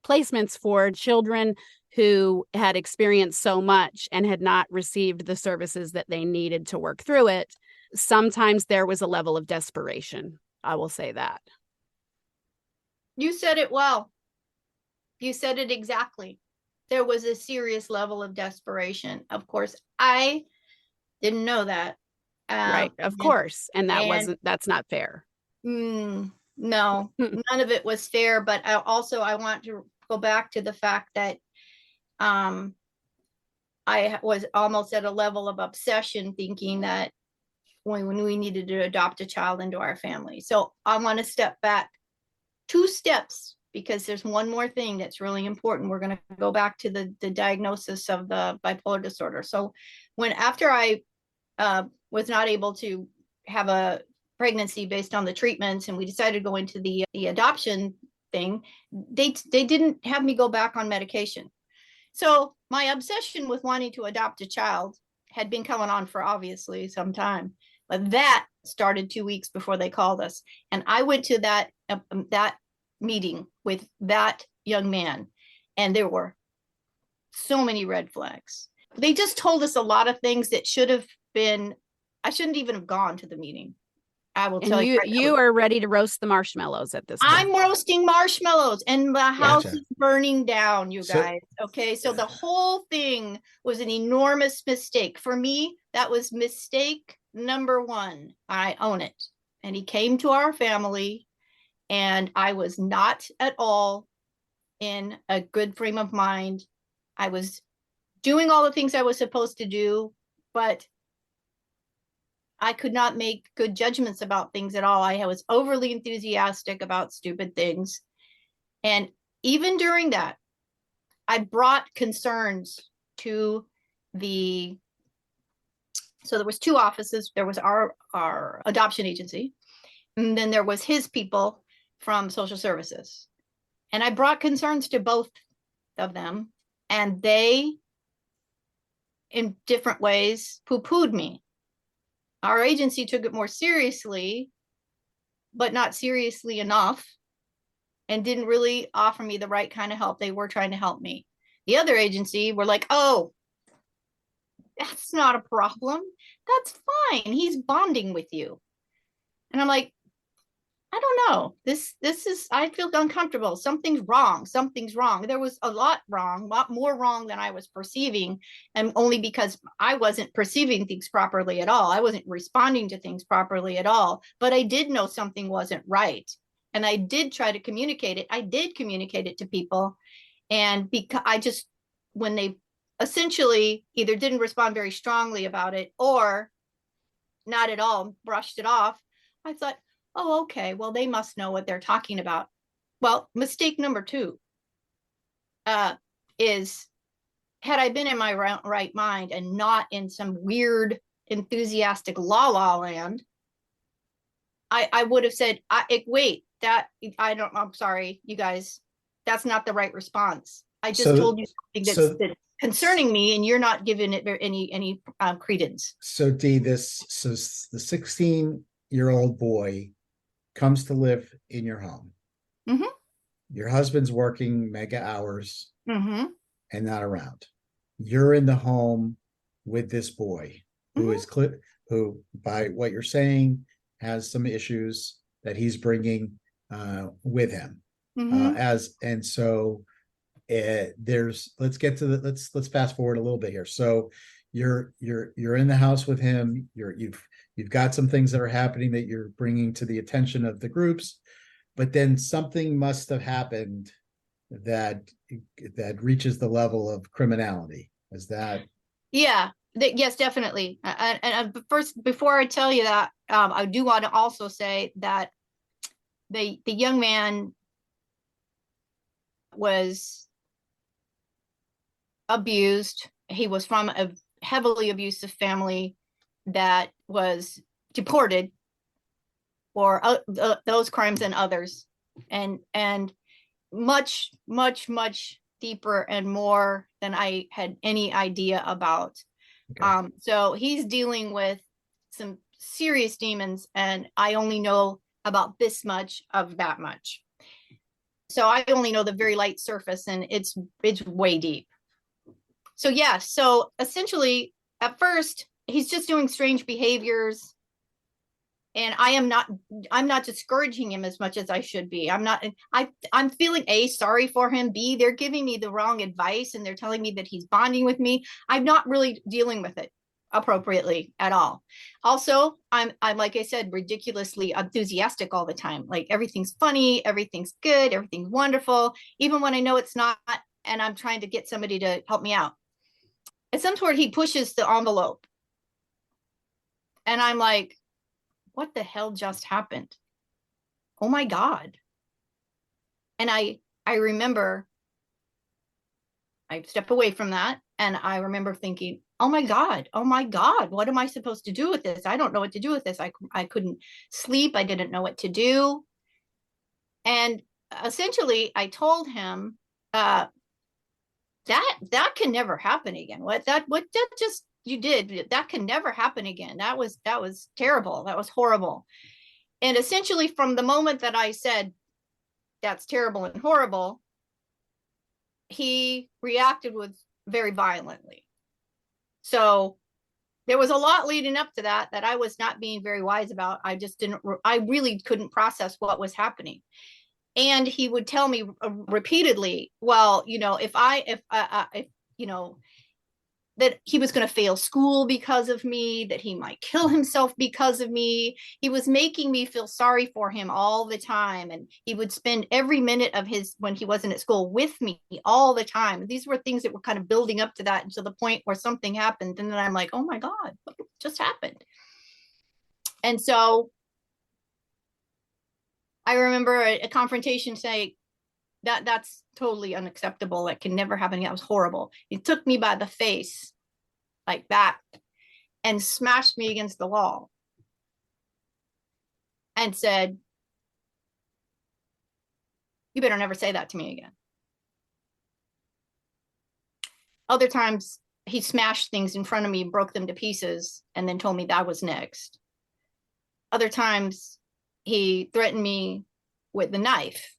[SPEAKER 4] placements for children who had experienced so much and had not received the services that they needed to work through it. Sometimes there was a level of desperation. I will say that.
[SPEAKER 5] You said it well. You said it exactly. There was a serious level of desperation. Of course, I didn't know that.
[SPEAKER 4] Right, of course. And that's not fair.
[SPEAKER 5] No, none of it was fair. But I want to go back to the fact that I was almost at a level of obsession thinking that when we needed to adopt a child into our family. So I want to step back 2 steps, because there's one more thing that's really important. We're going to go back to the diagnosis of the bipolar disorder. So after I was not able to have a pregnancy based on the treatments, and we decided to go into the adoption thing, they didn't have me go back on medication. So my obsession with wanting to adopt a child had been going on for obviously some time, but that started 2 weeks before they called us. And I went to that meeting with that young man, and there were so many red flags. They just told us a lot of things that should have been, I shouldn't even have gone to the meeting. I will tell you.
[SPEAKER 4] You are ready to roast the marshmallows at this point.
[SPEAKER 5] I'm roasting marshmallows, and the house is burning down, you guys. Okay. So the whole thing was an enormous mistake. For me, that was mistake number 1. I own it. And he came to our family, and I was not at all in a good frame of mind. I was doing all the things I was supposed to do, but I could not make good judgments about things at all. I was overly enthusiastic about stupid things. And even during that, I brought concerns to so there was 2 offices. There was our adoption agency, and then there was his people from social services. And I brought concerns to both of them, and they, in different ways, poo-pooed me. Our agency took it more seriously, but not seriously enough, and didn't really offer me the right kind of help. They were trying to help me. The other agency were like, oh, that's not a problem. That's fine. He's bonding with you. And I'm like, I don't know. This is, I feel uncomfortable. Something's wrong. Something's wrong. There was a lot more wrong than I was perceiving. And only because I wasn't perceiving things properly at all. I wasn't responding to things properly at all. But I did know something wasn't right. And I did try to communicate it. I did communicate it to people. And because when they essentially either didn't respond very strongly about it or not at all, brushed it off, I thought, oh, okay, well, they must know what they're talking about. Well, mistake number 2 is, had I been in my right mind and not in some weird, enthusiastic la-la land, I would have said, wait, I'm sorry, you guys, that's not the right response. I just told you something that's concerning me, and you're not giving it any credence.
[SPEAKER 3] So Dee, the 16-year-old boy comes to live in your home.
[SPEAKER 5] Mm-hmm.
[SPEAKER 3] Your husband's working mega hours
[SPEAKER 5] Mm-hmm.
[SPEAKER 3] and not around. You're in the home with this boy who is who, by what you're saying, has some issues that he's bringing with him. There's, let's fast forward a little bit here. So you're in the house with him. You've got some things that are happening that you're bringing to the attention of the groups, but then something must have happened that reaches the level of criminality. Is that?
[SPEAKER 5] Yeah. Yes, definitely. And first, before I tell you that, I do want to also say that the young man was abused. He was from a heavily abusive family that was deported for those crimes and others, and much deeper and more than I had any idea about. Okay. So he's dealing with some serious demons, and I only know about this much of that much. So I only know the very light surface, and it's way deep. So yeah, so essentially at first he's just doing strange behaviors, and I'm not discouraging him as much as I should be. I'm feeling sorry for him. B, they're giving me the wrong advice, and they're telling me that he's bonding with me. I'm not really dealing with it appropriately at all. Also, I'm like I said, ridiculously enthusiastic all the time. Like everything's funny, everything's good, everything's wonderful, even when I know it's not, and I'm trying to get somebody to help me out. At some sort, he pushes the envelope. And I'm like, what the hell just happened? Oh my God. And I remember I stepped away from that, and I remember thinking, oh my God, what am I supposed to do with this? I don't know what to do with this. I couldn't sleep. I didn't know what to do. And essentially I told him, that can never happen again. What that just you did, that can never happen again. That was terrible. That was horrible. And essentially from the moment that I said that's terrible and horrible, he reacted with very violently. So there was a lot leading up to that I was not being very wise about. I really couldn't process what was happening. And he would tell me repeatedly, well, if that he was going to fail school because of me, that he might kill himself because of me. He was making me feel sorry for him all the time. And he would spend every minute of his, when he wasn't at school, with me all the time. These were things that were kind of building up to that, and to the point where something happened. And then I'm like, oh my God, what just happened? And so I remember a confrontation saying, that's totally unacceptable. That can never happen again. That was horrible. He took me by the face like that and smashed me against the wall and said, you better never say that to me again. Other times he smashed things in front of me, broke them to pieces, and then told me that was next. Other times he threatened me with the knife.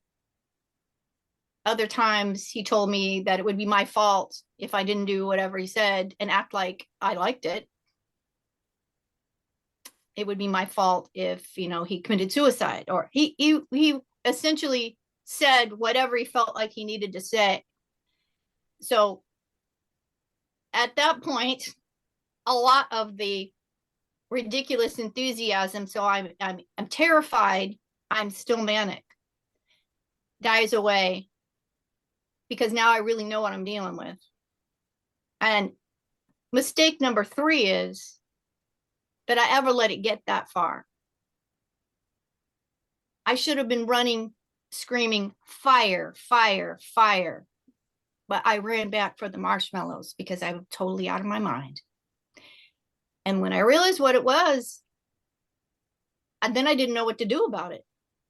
[SPEAKER 5] Other times he told me that it would be my fault if I didn't do whatever he said and act like I liked it. It would be my fault if, he committed suicide, or he essentially said whatever he felt like he needed to say. So at that point, a lot of the ridiculous enthusiasm, so I'm terrified, I'm still manic, dies away, because now I really know what I'm dealing with. And mistake number 3 is that I ever let it get that far. I should have been running, screaming, fire, fire, fire. But I ran back for the marshmallows because I was totally out of my mind. And when I realized what it was, and then I didn't know what to do about it.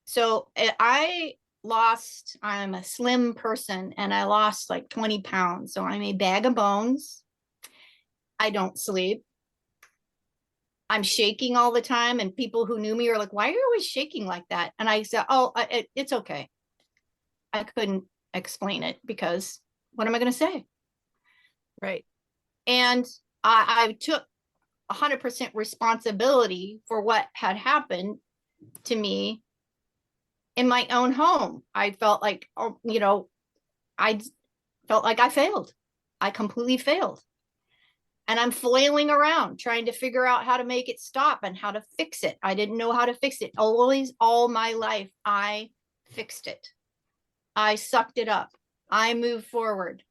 [SPEAKER 5] So I'm a slim person, and I lost like 20 pounds. So I'm a bag of bones. I don't sleep. I'm shaking all the time. And people who knew me are like, why are you always shaking like that? And I said, it's okay. I couldn't explain it, because what am I going to say?
[SPEAKER 4] Right.
[SPEAKER 5] And I took 100% responsibility for what had happened to me in my own home. I felt like, I felt like I failed. I completely failed. And I'm flailing around trying to figure out how to make it stop and how to fix it. I didn't know how to fix it. Always, all my life, I fixed it. I sucked it up. I moved forward.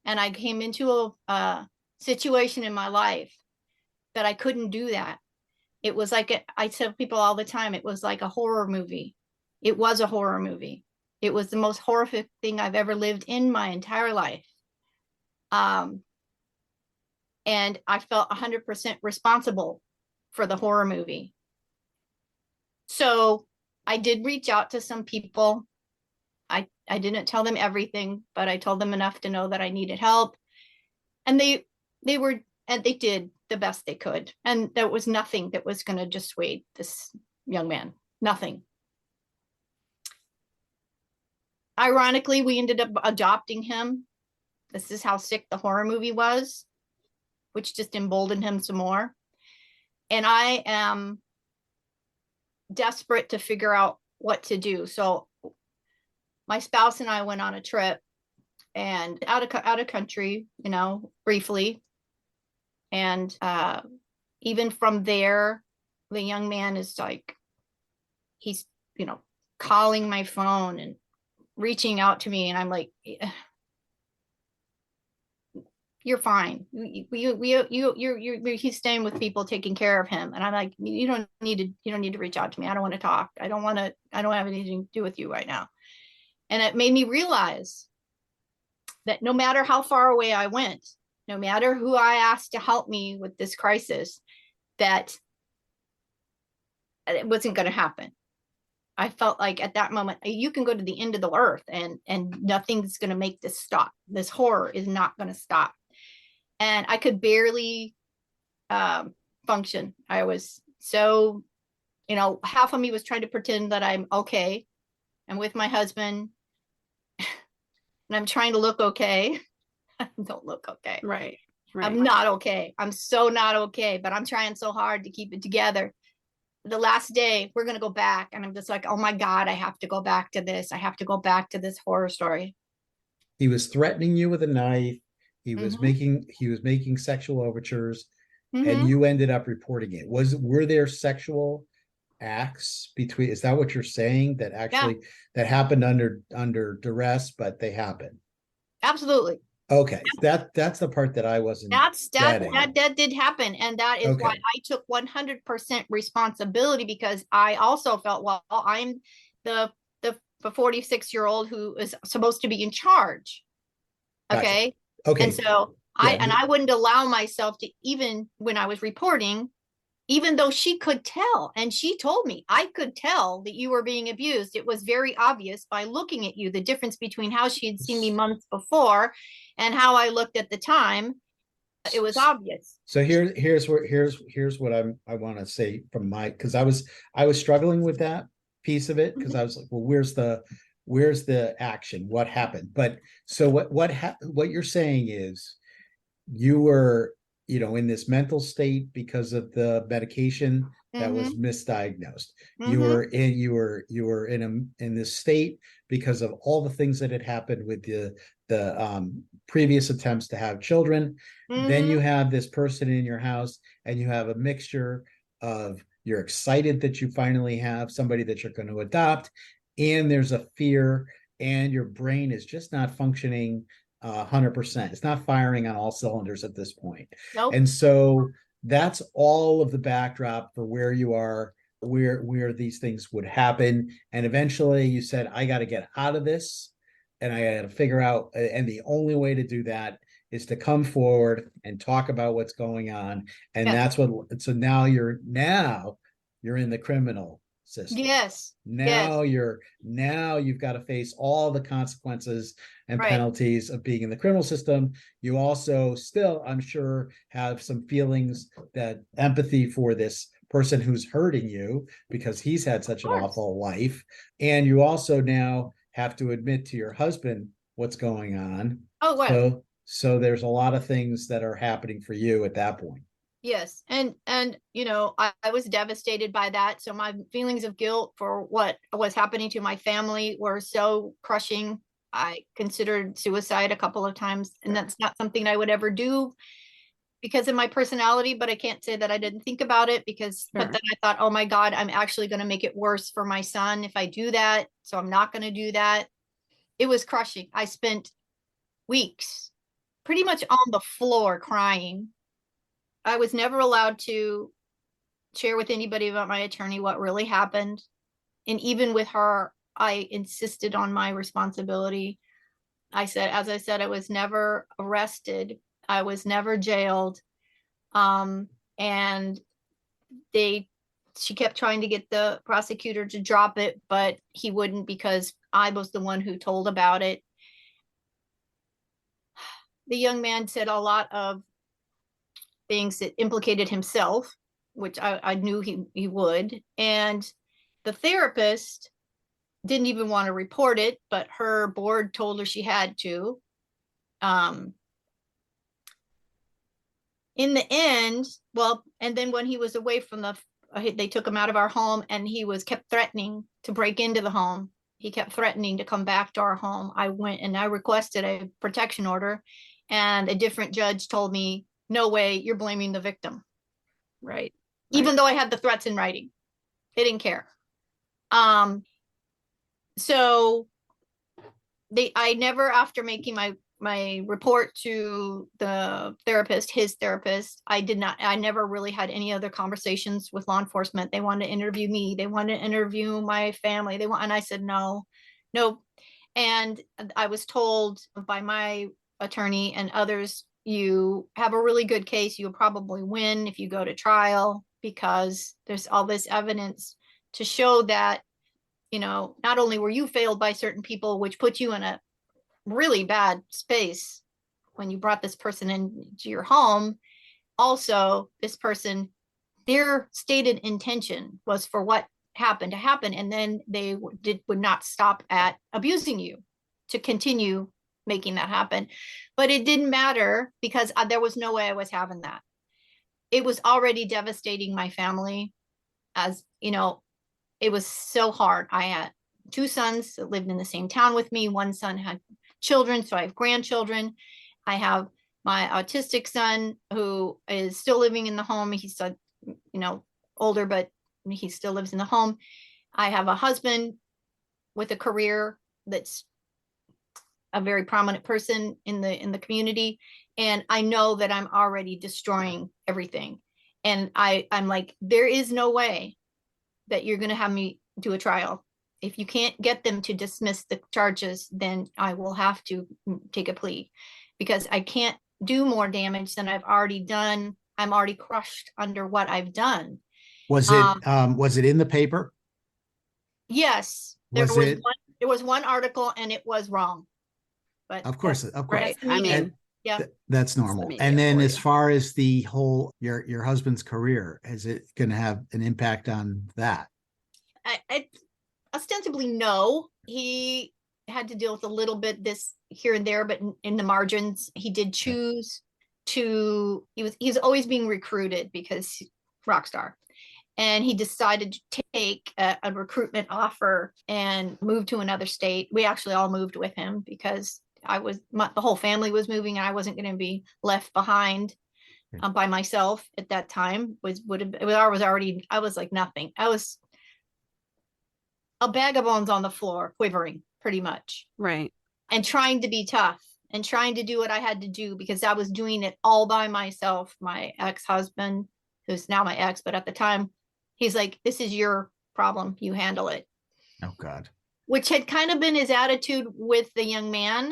[SPEAKER 5] And I came into a situation in my life that I couldn't do that. It was like, I tell people all the time, it was like a horror movie. It was a horror movie. It was the most horrific thing I've ever lived in my entire life. And I felt 100% responsible for the horror movie. So I did reach out to some people. I didn't tell them everything, but I told them enough to know that I needed help. And they did the best they could. And there was nothing that was going to dissuade this young man. Nothing. Ironically, we ended up adopting him. This is how sick the horror movie was, which just emboldened him some more. And I am desperate to figure out what to do. So my spouse and I went on a trip, and out of country, briefly. And even from there, the young man is like, he's, calling my phone and reaching out to me. And I'm like, you're fine. He's staying with people taking care of him. And I'm like, you don't need to reach out to me. I don't want to talk. I don't have anything to do with you right now. And it made me realize that no matter how far away I went, no matter who I asked to help me with this crisis, that it wasn't going to happen. I felt like at that moment, you can go to the end of the earth and nothing's going to make this stop. This horror is not going to stop. And I could barely function. I was so, half of me was trying to pretend that I'm okay. I'm with my husband and I'm trying to look okay. I don't look okay.
[SPEAKER 4] Right.
[SPEAKER 5] I'm not okay. I'm so not okay, but I'm trying so hard to keep it together. The last day, we're going to go back. And I'm just like, oh my God, I have to go back to this. I have to go back to this horror story.
[SPEAKER 3] He was threatening you with a knife. He was
[SPEAKER 5] Mhm.
[SPEAKER 3] making sexual overtures,
[SPEAKER 5] Mhm.
[SPEAKER 3] and you ended up reporting it. Were there sexual acts between? Is that what you're saying? That actually that happened under duress, but they happened.
[SPEAKER 5] Absolutely.
[SPEAKER 3] Okay, that's the part that I wasn't getting.
[SPEAKER 5] That did happen, and that is why
[SPEAKER 3] Okay.
[SPEAKER 5] I took 100% responsibility, because I also felt, well, I'm the 46-year-old who is supposed to be in charge.
[SPEAKER 3] Gotcha.
[SPEAKER 5] Okay.
[SPEAKER 3] Okay.
[SPEAKER 5] And so I wouldn't allow myself to, even when I was reporting, even though she could tell, and she told me, I could tell that you were being abused. It was very obvious by looking at you, the difference between how she had seen me months before and how I looked at the time. It was obvious.
[SPEAKER 3] So here's what I want to say from because I was struggling with that piece of it, because I was like, well, where's the action? What happened? But so what you're saying is you were, in this mental state because of the medication that was misdiagnosed. You were in this state because of all the things that had happened with the previous attempts to have children. Then you have this person in your house, and you have a mixture of, you're excited that you finally have somebody that you're going to adopt, and there's a fear, and your brain is just not functioning 100%. It's not firing on all cylinders at this point.
[SPEAKER 5] Nope.
[SPEAKER 3] And so that's all of the backdrop for where you are, where these things would happen. And eventually you said, I got to get out of this, and I got to figure out, and the only way to do that is to come forward and talk about what's going on. And that's what, so now you're in the criminal system.
[SPEAKER 5] Yes.
[SPEAKER 3] Now you've got to face all the consequences and penalties of being in the criminal system. You also still, I'm sure, have some feelings, that empathy for this person who's hurting you because he's had such an awful life. And you also now have to admit to your husband what's going on.
[SPEAKER 5] Oh, wow.
[SPEAKER 3] So there's a lot of things that are happening for you at that point.
[SPEAKER 5] Yes. And I was devastated by that. So my feelings of guilt for what was happening to my family were so crushing. I considered suicide a couple of times, and that's not something I would ever do because of my personality, but I can't say that I didn't think about it but then I thought, oh my God, I'm actually going to make it worse for my son if I do that. So I'm not going to do that. It was crushing. I spent weeks pretty much on the floor crying. I was never allowed to share with anybody about my attorney what really happened. And even with her, I insisted on my responsibility. As I said, I was never arrested. I was never jailed. And she kept trying to get the prosecutor to drop it, but he wouldn't, because I was the one who told about it. The young man said a lot of things that implicated himself, which I knew he would. And the therapist didn't even want to report it, but her board told her she had to. In the end, and then when he was away from they took him out of our home, and he kept threatening to break into the home. He kept threatening to come back to our home. I went and I requested a protection order, and a different judge told me, no way, you're blaming the victim. Right. Even though I had the threats in writing, they didn't care. So I never, after making my my report to the therapist, his therapist. I never really had any other conversations with law enforcement. They wanted to interview me. They wanted to interview my family. And I said, no, no. And I was told by my attorney and others, you have a really good case. You'll probably win if you go to trial, because there's all this evidence to show that, not only were you failed by certain people, which put you in a really bad space when you brought this person into your home, also this person, their stated intention was for what happened to happen, and then they would not stop at abusing you to continue making that happen. But it didn't matter, because there was no way I was having that. It was already devastating my family. As it was so hard. I had 2 sons that lived in the same town with me. One son had children, so I have grandchildren. I have my autistic son who is still living in the home. He's older, but he still lives in the home. I have a husband with a career that's a very prominent person in the community, and I know that I'm already destroying everything. And I'm like, there is no way that you're going to have me do a trial. If you can't get them to dismiss the charges, then I will have to take a plea, because I can't do more damage than I've already done. I'm already crushed under what I've done.
[SPEAKER 3] Was it in the paper?
[SPEAKER 5] Yes, there was one article, and it was wrong. But
[SPEAKER 3] of course.
[SPEAKER 4] Right. I mean,
[SPEAKER 5] yeah,
[SPEAKER 3] that's normal. And then as far as the whole, your husband's career, is it going to have an impact on that?
[SPEAKER 5] I ostensibly, no. He had to deal with a little bit this here and there, but in the margins, he did choose to, he's always being recruited because he's rock star. And he decided to take a recruitment offer and move to another state. We actually all moved with him, because the whole family was moving, and I wasn't going to be left behind by myself at that time. I was like nothing. I was a bag of bones on the floor, quivering pretty much.
[SPEAKER 4] Right.
[SPEAKER 5] And trying to be tough and trying to do what I had to do, because I was doing it all by myself. My ex-husband, who's now my ex, but at the time, he's like, this is your problem. You handle it.
[SPEAKER 3] Oh, God.
[SPEAKER 5] Which had kind of been his attitude with the young man.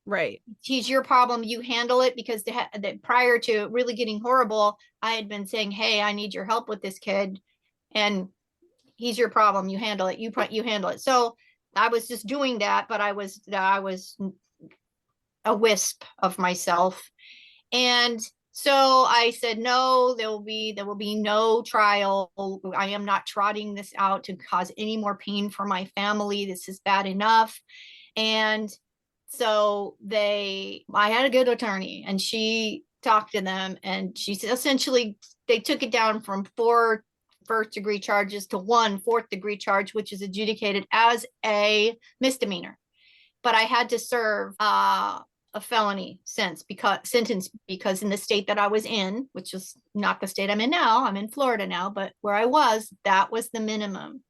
[SPEAKER 4] Right.
[SPEAKER 5] He's your problem. You handle it, because prior to really getting horrible, I had been saying, hey, I need your help with this kid. And he's your problem. You handle it. You handle it. So I was just doing that, but I was a wisp of myself. And so I said, no, there will be no trial. I am not trotting this out to cause any more pain for my family. This is bad enough. And so I had a good attorney, and she talked to them, and she essentially, they took it down from 4 first-degree charges to 1 fourth-degree charge, which is adjudicated as a misdemeanor. But I had to serve a felony sentence because in the state that I was in, which is not the state I'm in now, I'm in Florida now, but where I was, that was the minimum.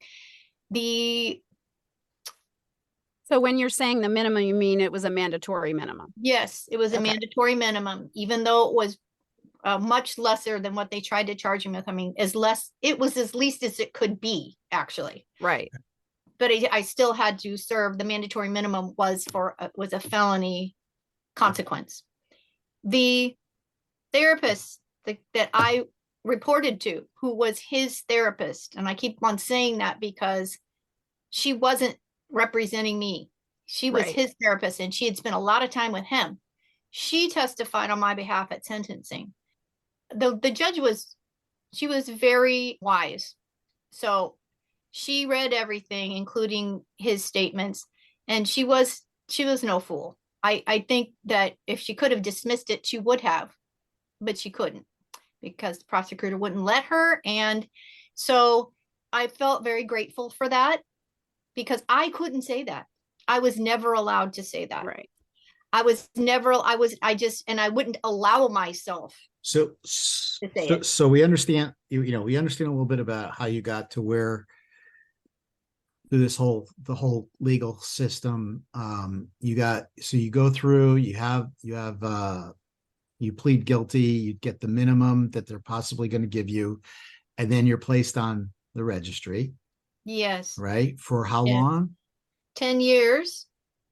[SPEAKER 4] So when you're saying the minimum, you mean it was a mandatory minimum?
[SPEAKER 5] Yes, it was a mandatory minimum, even though it was much lesser than what they tried to charge him with. I mean, it was as least as it could be, actually.
[SPEAKER 4] Right.
[SPEAKER 5] But I still had to serve. The mandatory minimum was a felony consequence. The therapist that I reported to, who was his therapist, and I keep on saying that because she wasn't representing me. She was his therapist, and she had spent a lot of time with him. She testified on my behalf at sentencing. The judge was very wise. So she read everything, including his statements, and she was no fool. I think that if she could have dismissed it, she would have, but she couldn't, because the prosecutor wouldn't let her. And so I felt very grateful for that, because I couldn't say that. I was never allowed to say that.
[SPEAKER 4] Right.
[SPEAKER 5] I wouldn't allow myself.
[SPEAKER 3] So we understand, we understand a little bit about how you got to where through the whole legal system. You go through, you plead guilty, you get the minimum that they're possibly going to give you, and then you're placed on the registry,
[SPEAKER 5] Yes.
[SPEAKER 3] right? For how
[SPEAKER 5] Yeah.
[SPEAKER 3] long?
[SPEAKER 5] 10 years.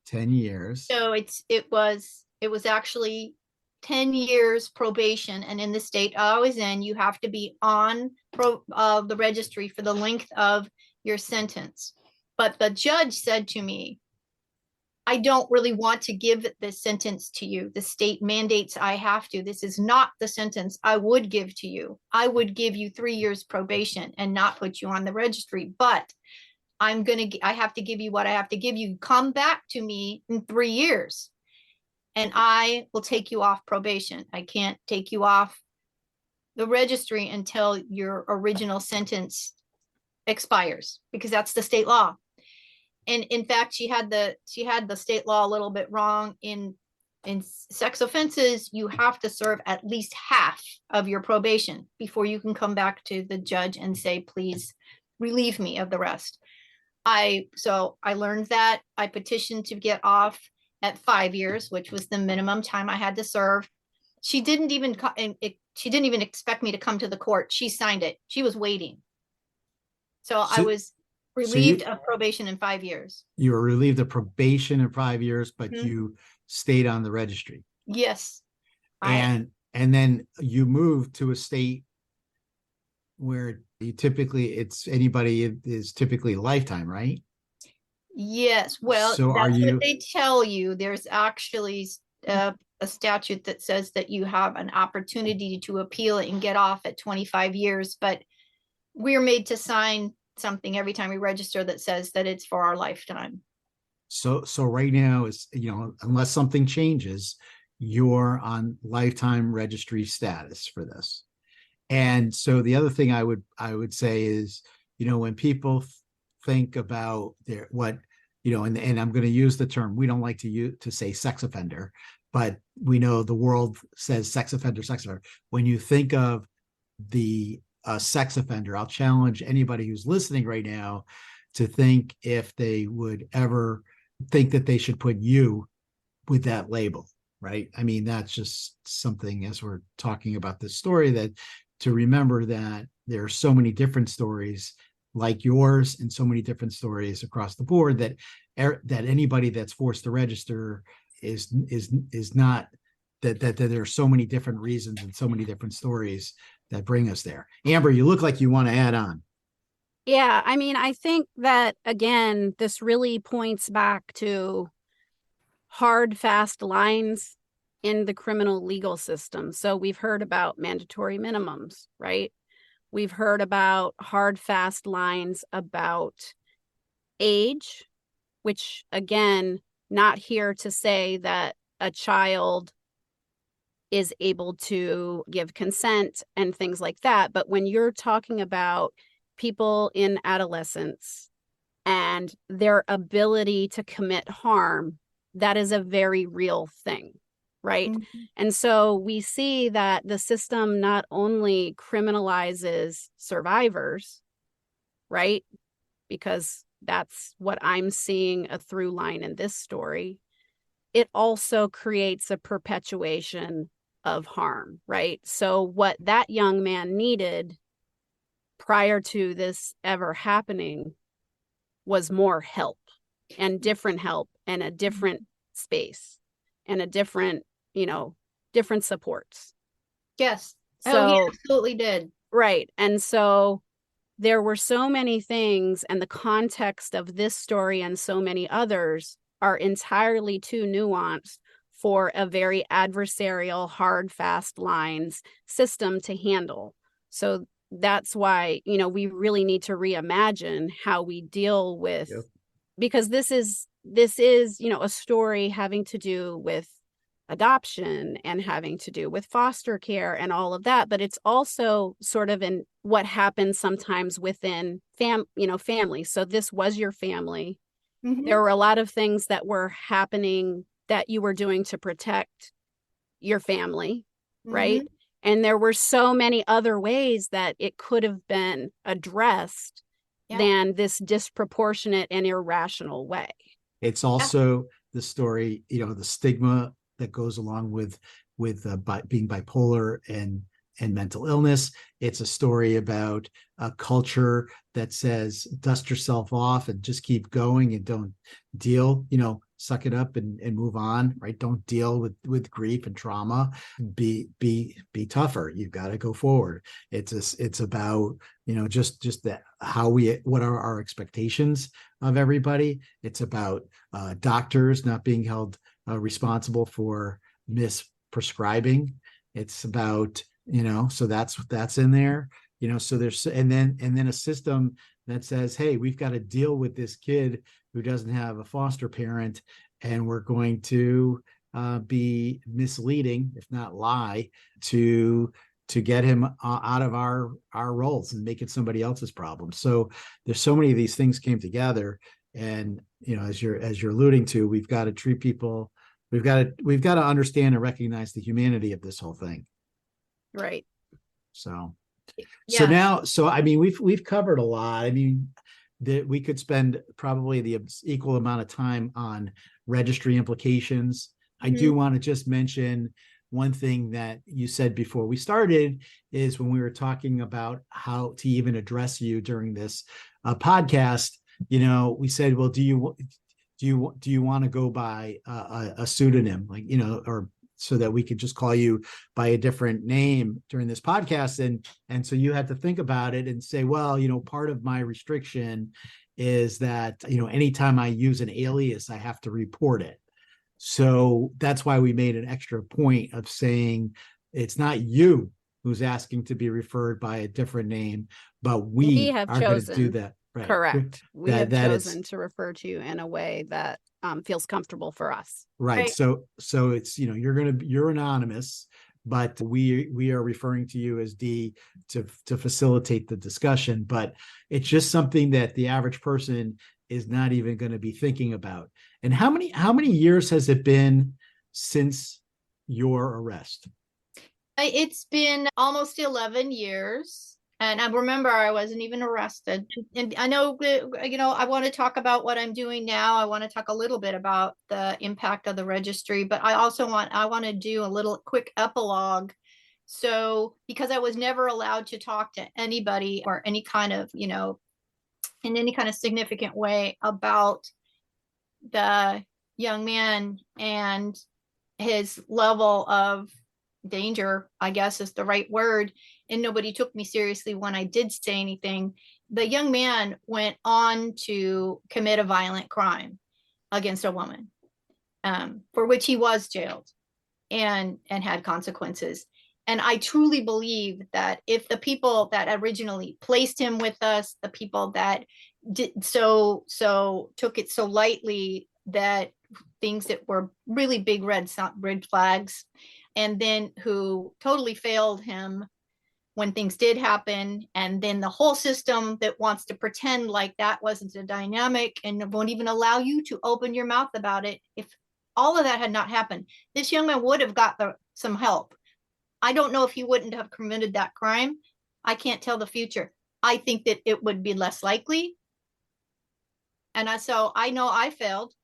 [SPEAKER 3] 10 years.
[SPEAKER 5] So it was actually 10 years probation. And in the state I was in, you have to be on the registry for the length of your sentence. But the judge said to me, I don't really want to give this sentence to you. The state mandates I have to. This is not the sentence I would give to you. I would give you 3 years probation and not put you on the registry. But I have to give you what I have to give you. Come back to me in 3 years and I will take you off probation. I can't take you off the registry until your original sentence expires, because that's the state law. And in fact, she had the state law a little bit wrong. In sex offenses, you have to serve at least half of your probation before you can come back to the judge and say, please relieve me of the rest. So I learned that. I petitioned to get off at 5 years, which was the minimum time I had to serve. She didn't even expect me to come to the court. She signed it. She was waiting. So I was relieved of probation in 5 years.
[SPEAKER 3] You were relieved of probation in 5 years, but
[SPEAKER 5] Mhm.
[SPEAKER 3] you stayed on the registry.
[SPEAKER 5] Yes.
[SPEAKER 3] And then you moved to a state where anybody is typically lifetime, right?
[SPEAKER 5] Yes. Well,
[SPEAKER 3] So
[SPEAKER 5] that's what they tell you. There's actually a statute that says that you have an opportunity to appeal it and get off at 25 years, but we're made to sign something every time we register that says that it's for our lifetime.
[SPEAKER 3] So right now is, unless something changes, you're on lifetime registry status for this. And so the other thing I would say is, when people think about and I'm going to use the term, we don't like to say sex offender, but we know the world says sex offender. When you think of the sex offender, I'll challenge anybody who's listening right now to think if they would ever think that they should put you with that label, right? I mean, that's just something, as we're talking about this story, that to remember that there are so many different stories like yours and so many different stories across the board that anybody that's forced to register is not that there are so many different reasons and so many different stories that bring us there. Amber, you look like you want to add on.
[SPEAKER 4] Yeah, I mean, I think that, again, this really points back to hard, fast lines in the criminal legal system. So we've heard about mandatory minimums, right? We've heard about hard, fast lines about age, which, again, not here to say that a child is able to give consent and things like that. But when you're talking about people in adolescence and their ability to commit harm, that is a very real thing, right?
[SPEAKER 5] Mm-hmm.
[SPEAKER 4] And so we see that the system not only criminalizes survivors, right? Because that's what I'm seeing a through line in this story. It also creates a perpetuation of harm, right? So what that young man needed prior to this ever happening was more help and different help and a different space and a different, different supports.
[SPEAKER 5] Yes.
[SPEAKER 4] So
[SPEAKER 5] he absolutely did.
[SPEAKER 4] Right. And so there were so many things, and the context of this story and so many others are entirely too nuanced for a very adversarial, hard, fast lines system to handle. So that's why, we really need to reimagine how we deal with, because this is, a story having to do with adoption and having to do with foster care and all of that. But it's also sort of in what happens sometimes within family. So this was your family.
[SPEAKER 5] Mm-hmm.
[SPEAKER 4] There were a lot of things that were happening that you were doing to protect your family, right?
[SPEAKER 5] Mm-hmm.
[SPEAKER 4] And there were so many other ways that it could have been addressed
[SPEAKER 5] Yeah.
[SPEAKER 4] than this disproportionate and irrational way.
[SPEAKER 3] It's also the story, the stigma that goes along with being bipolar and mental illness. It's a story about a culture that says dust yourself off and just keep going and don't deal, suck it up and move on, right? Don't deal with grief and trauma. Be tougher. You've got to go forward. It's about, just that what are our expectations of everybody. It's about doctors not being held responsible for misprescribing. It's about, so that's in there, so there's, and then a system that says, hey, we've got to deal with this kid who doesn't have a foster parent, and we're going to be misleading, if not lie, to get him out of our roles and make it somebody else's problem. So there's so many of these things came together, and as you're alluding to, we've got to treat people, we've got to understand and recognize the humanity of this whole thing.
[SPEAKER 4] Right.
[SPEAKER 3] So
[SPEAKER 5] Yeah.
[SPEAKER 3] I mean, we've covered a lot. I mean, that we could spend probably the equal amount of time on registry implications. I do want to just mention one thing that you said before we started, is when we were talking about how to even address you during this podcast, we said, well, do you want to go by a pseudonym, like, or so that we could just call you by a different name during this podcast. And so you had to think about it and say, well, part of my restriction is that, anytime I use an alias, I have to report it. So that's why we made an extra point of saying it's not you who's asking to be referred by a different name, but we
[SPEAKER 4] have
[SPEAKER 3] are going to do
[SPEAKER 4] chosen.
[SPEAKER 3] that. Right.
[SPEAKER 4] Correct. We have
[SPEAKER 3] that
[SPEAKER 4] chosen to refer to you in a way that feels comfortable for us.
[SPEAKER 3] Right.
[SPEAKER 5] Right.
[SPEAKER 3] So it's, you're anonymous, but we are referring to you as D to facilitate the discussion. But it's just something that the average person is not even going to be thinking about. And how many years has it been since your arrest?
[SPEAKER 5] It's been almost 11 years. And I remember I wasn't even arrested. And I know, I want to talk about what I'm doing now. I want to talk a little bit about the impact of the registry, but I want to do a little quick epilogue. So, because I was never allowed to talk to anybody or any kind of, in any kind of significant way about the young man and his level of danger, I guess is the right word. And nobody took me seriously when I did say anything. The young man went on to commit a violent crime against a woman, for which he was jailed and had consequences. And I truly believe that if the people that originally placed him with us, the people that did took it so lightly, that things that were really big red flags, and then who totally failed him when things did happen, and then the whole system that wants to pretend like that wasn't a dynamic and won't even allow you to open your mouth about it. If all of that had not happened, this young man would have got some help. I don't know if he wouldn't have committed that crime. I can't tell the future. I think that it would be less likely. And so I know I failed,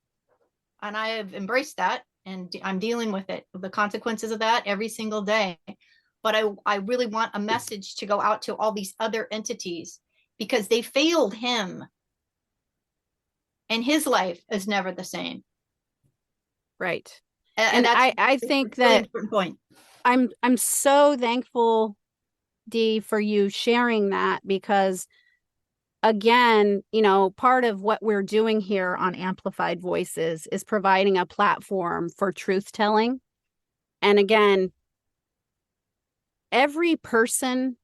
[SPEAKER 5] and I have embraced that, and I'm dealing with it, the consequences of that every single day. But I really want a message to go out to all these other entities, because they failed him, and his life is never the same.
[SPEAKER 4] Right.
[SPEAKER 5] And
[SPEAKER 4] I think
[SPEAKER 5] really
[SPEAKER 4] that
[SPEAKER 5] important point.
[SPEAKER 4] I'm so thankful, Dee, for you sharing that, because again, part of what we're doing here on Amplified Voices is providing a platform for truth telling. And again, every person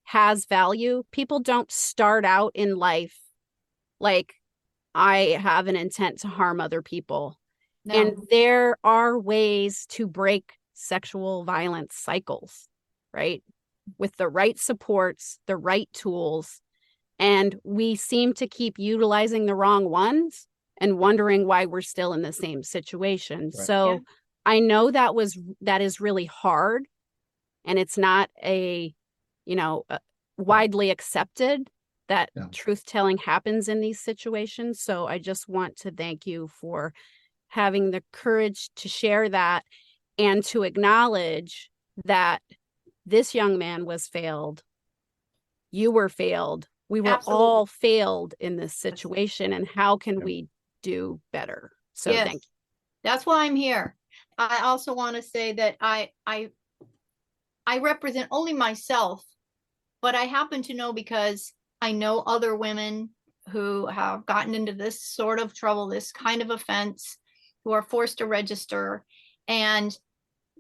[SPEAKER 4] has value. People don't start out in life like, I have an intent to harm other people.
[SPEAKER 5] No.
[SPEAKER 4] And there are ways to break sexual violence cycles, right? With the right supports, the right tools. And we seem to keep utilizing the wrong ones and wondering why we're still in the same situation.
[SPEAKER 3] Right.
[SPEAKER 4] So
[SPEAKER 5] Yeah.
[SPEAKER 4] I know that is really hard, and it's not widely accepted, that
[SPEAKER 3] Yeah.
[SPEAKER 4] truth telling happens in these situations. So I just want to thank you for having the courage to share that and to acknowledge that this young man was failed. You were failed. We were
[SPEAKER 5] Absolutely.
[SPEAKER 4] all failed in this situation. And how can we do better? So
[SPEAKER 5] Yes.
[SPEAKER 4] thank you.
[SPEAKER 5] That's why I'm here. I also want to say that I represent only myself, but I happen to know, because I know other women who have gotten into this sort of trouble, this kind of offense, who are forced to register. And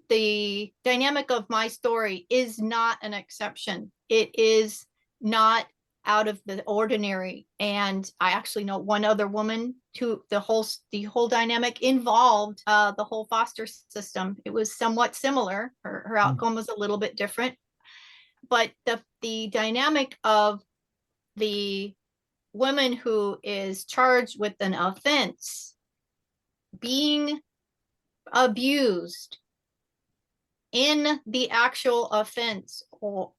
[SPEAKER 5] the dynamic of my story is not an exception. It is not out of the ordinary. And I actually know one other woman to the whole dynamic involved the whole foster system. It was somewhat similar. Her outcome was a little bit different, but the dynamic of the woman who is charged with an offense being abused in the actual offense, or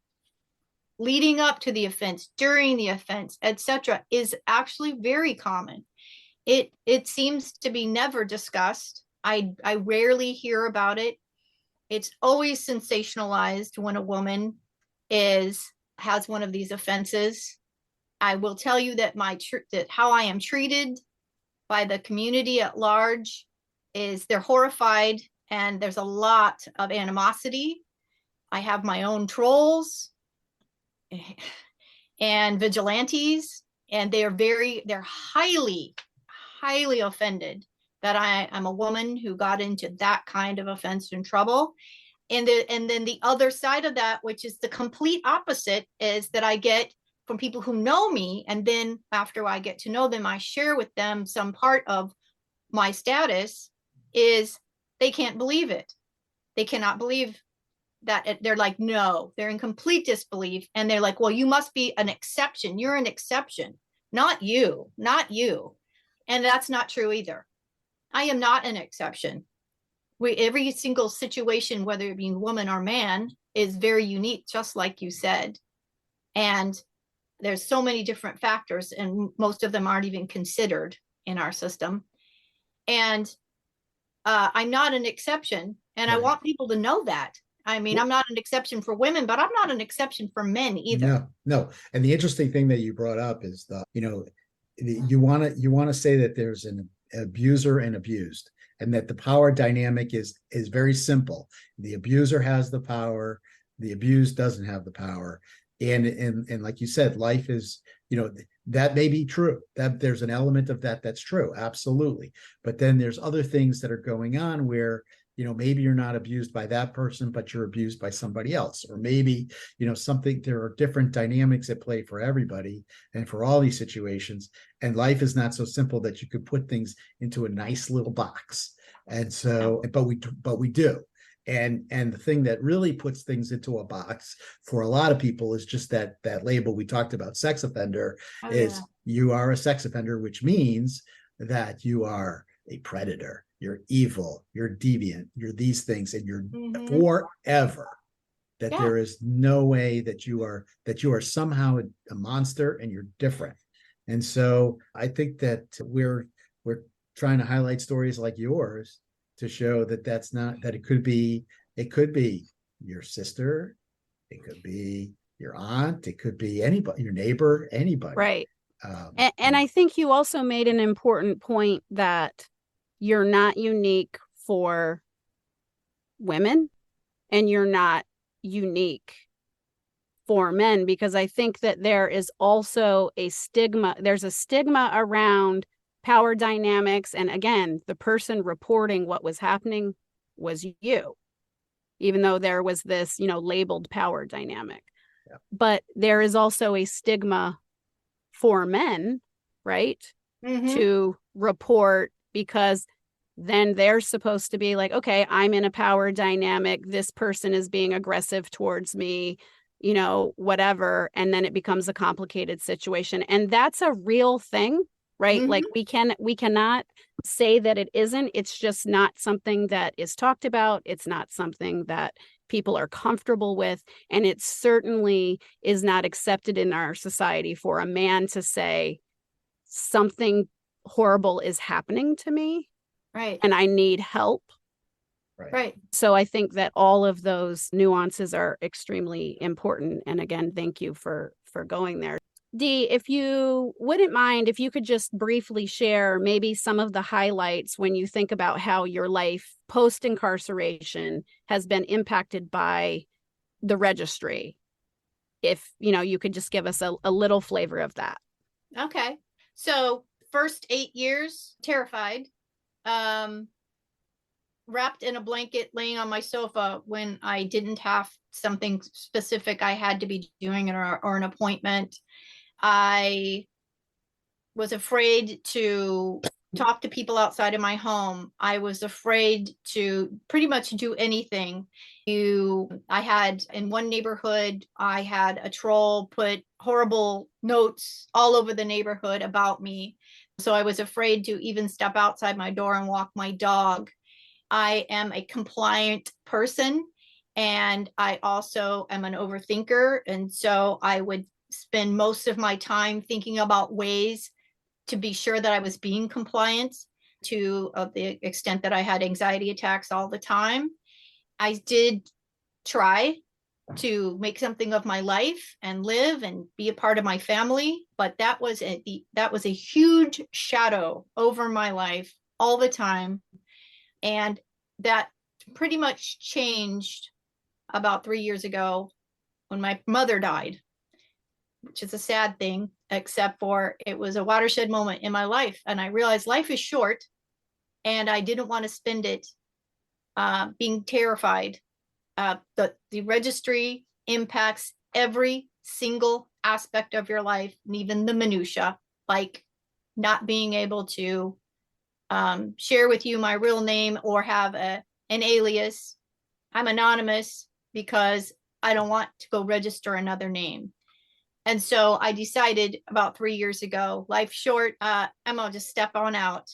[SPEAKER 5] leading up to the offense, during the offense, etc., is actually very common. It seems to be never discussed. I rarely hear about it. It's always sensationalized when a woman has one of these offenses. I will tell you that that how I am treated by the community at large is they're horrified, and there's a lot of animosity. I have my own trolls and vigilantes, and they're highly offended that I'm a woman who got into that kind of offense and trouble. And then the other side of that, which is the complete opposite, is that I get from people who know me, and then after I get to know them, I share with them some part of my status, is they can't believe it. They cannot believe that. They're like, no, they're in complete disbelief. And they're like, well, you must be an exception. You're an exception, not you. And that's not true either. I am not an exception. Every single situation, whether it be woman or man, is very unique, just like you said. And there's so many different factors, and most of them aren't even considered in our system. And I'm not an exception. And I want people to know that. I mean, I'm not an exception for women, but I'm not an exception for men either.
[SPEAKER 3] No. And the interesting thing that you brought up is you want to say that there's an abuser and abused, and that the power dynamic is very simple. The abuser has the power, the abused doesn't have the power. And like you said, life is, that may be true, that there's an element of that's true, absolutely. But then there's other things that are going on where, maybe you're not abused by that person, but you're abused by somebody else. Or maybe, there are different dynamics at play for everybody and for all these situations. And life is not so simple that you could put things into a nice little box. And so, but we do. And the thing that really puts things into a box for a lot of people is just that label we talked about, sex offender. You are a sex offender, which means that you are a predator, you're evil, you're deviant, you're these things, and you're forever. That there is no way that you are somehow a monster and you're different. And so I think that we're trying to highlight stories like yours to show that that's not, that it could be your sister, it could be your aunt, it could be anybody, your neighbor, anybody.
[SPEAKER 4] Right. And I think you also made an important point that you're not unique for women, and you're not unique for men, because I think that there is also a stigma. There's a stigma around power dynamics. And again, the person reporting what was happening was you, even though there was this, labeled power dynamic. Yeah. But there is also a stigma for men, right? To report, because then they're supposed to be like, okay, I'm in a power dynamic. This person is being aggressive towards me, whatever. And then it becomes a complicated situation. And that's a real thing, right? Like we cannot say that it isn't. It's just not something that is talked about. It's not something that people are comfortable with. And it certainly is not accepted in our society for a man to say something horrible is happening to me
[SPEAKER 5] Right.
[SPEAKER 4] and I need help.
[SPEAKER 5] Right.
[SPEAKER 4] So I think that all of those nuances are extremely important. And again, thank you for going there. Dee, if you wouldn't mind, if you could just briefly share maybe some of the highlights when you think about how your life post-incarceration has been impacted by the registry. If, you could just give us a little flavor of that.
[SPEAKER 5] Okay. So first 8 years, terrified, wrapped in a blanket, laying on my sofa when I didn't have something specific I had to be doing or an appointment. I was afraid to talk to people outside of my home. I was afraid to pretty much do anything. I had in one neighborhood, I had a troll put horrible notes all over the neighborhood about me. So I was afraid to even step outside my door and walk my dog. I am a compliant person, and I also am an overthinker. And so I would spend most of my time thinking about ways to be sure that I was being compliant, to the extent that I had anxiety attacks all the time. I did try to make something of my life and live and be a part of my family, but that was a huge shadow over my life all the time. And that pretty much changed about 3 years ago when my mother died, which is a sad thing, except for it was a watershed moment in my life. And I realized life is short, and I didn't want to spend it being terrified. The registry impacts every single aspect of your life, and even the minutia, like not being able to share with you my real name or have an alias. I'm anonymous because I don't want to go register another name. And so I decided about 3 years ago, life's short, I'm gonna just step on out.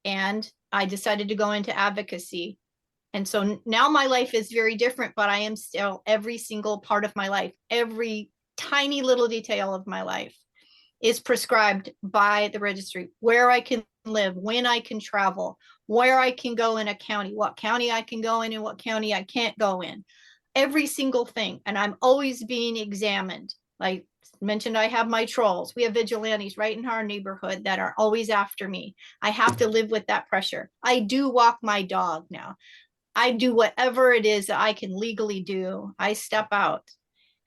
[SPEAKER 5] And I decided to go into advocacy. And so now my life is very different, but I am still, every single part of my life, every tiny little detail of my life is prescribed by the registry. Where I can live, when I can travel, where I can go in a county, what county I can go in and what county I can't go in. Every single thing. And I'm always being examined. Like mentioned, I have my trolls. We have vigilantes right in our neighborhood that are always after me. I have to live with that pressure. I do walk my dog now. I do whatever it is that I can legally do. I step out.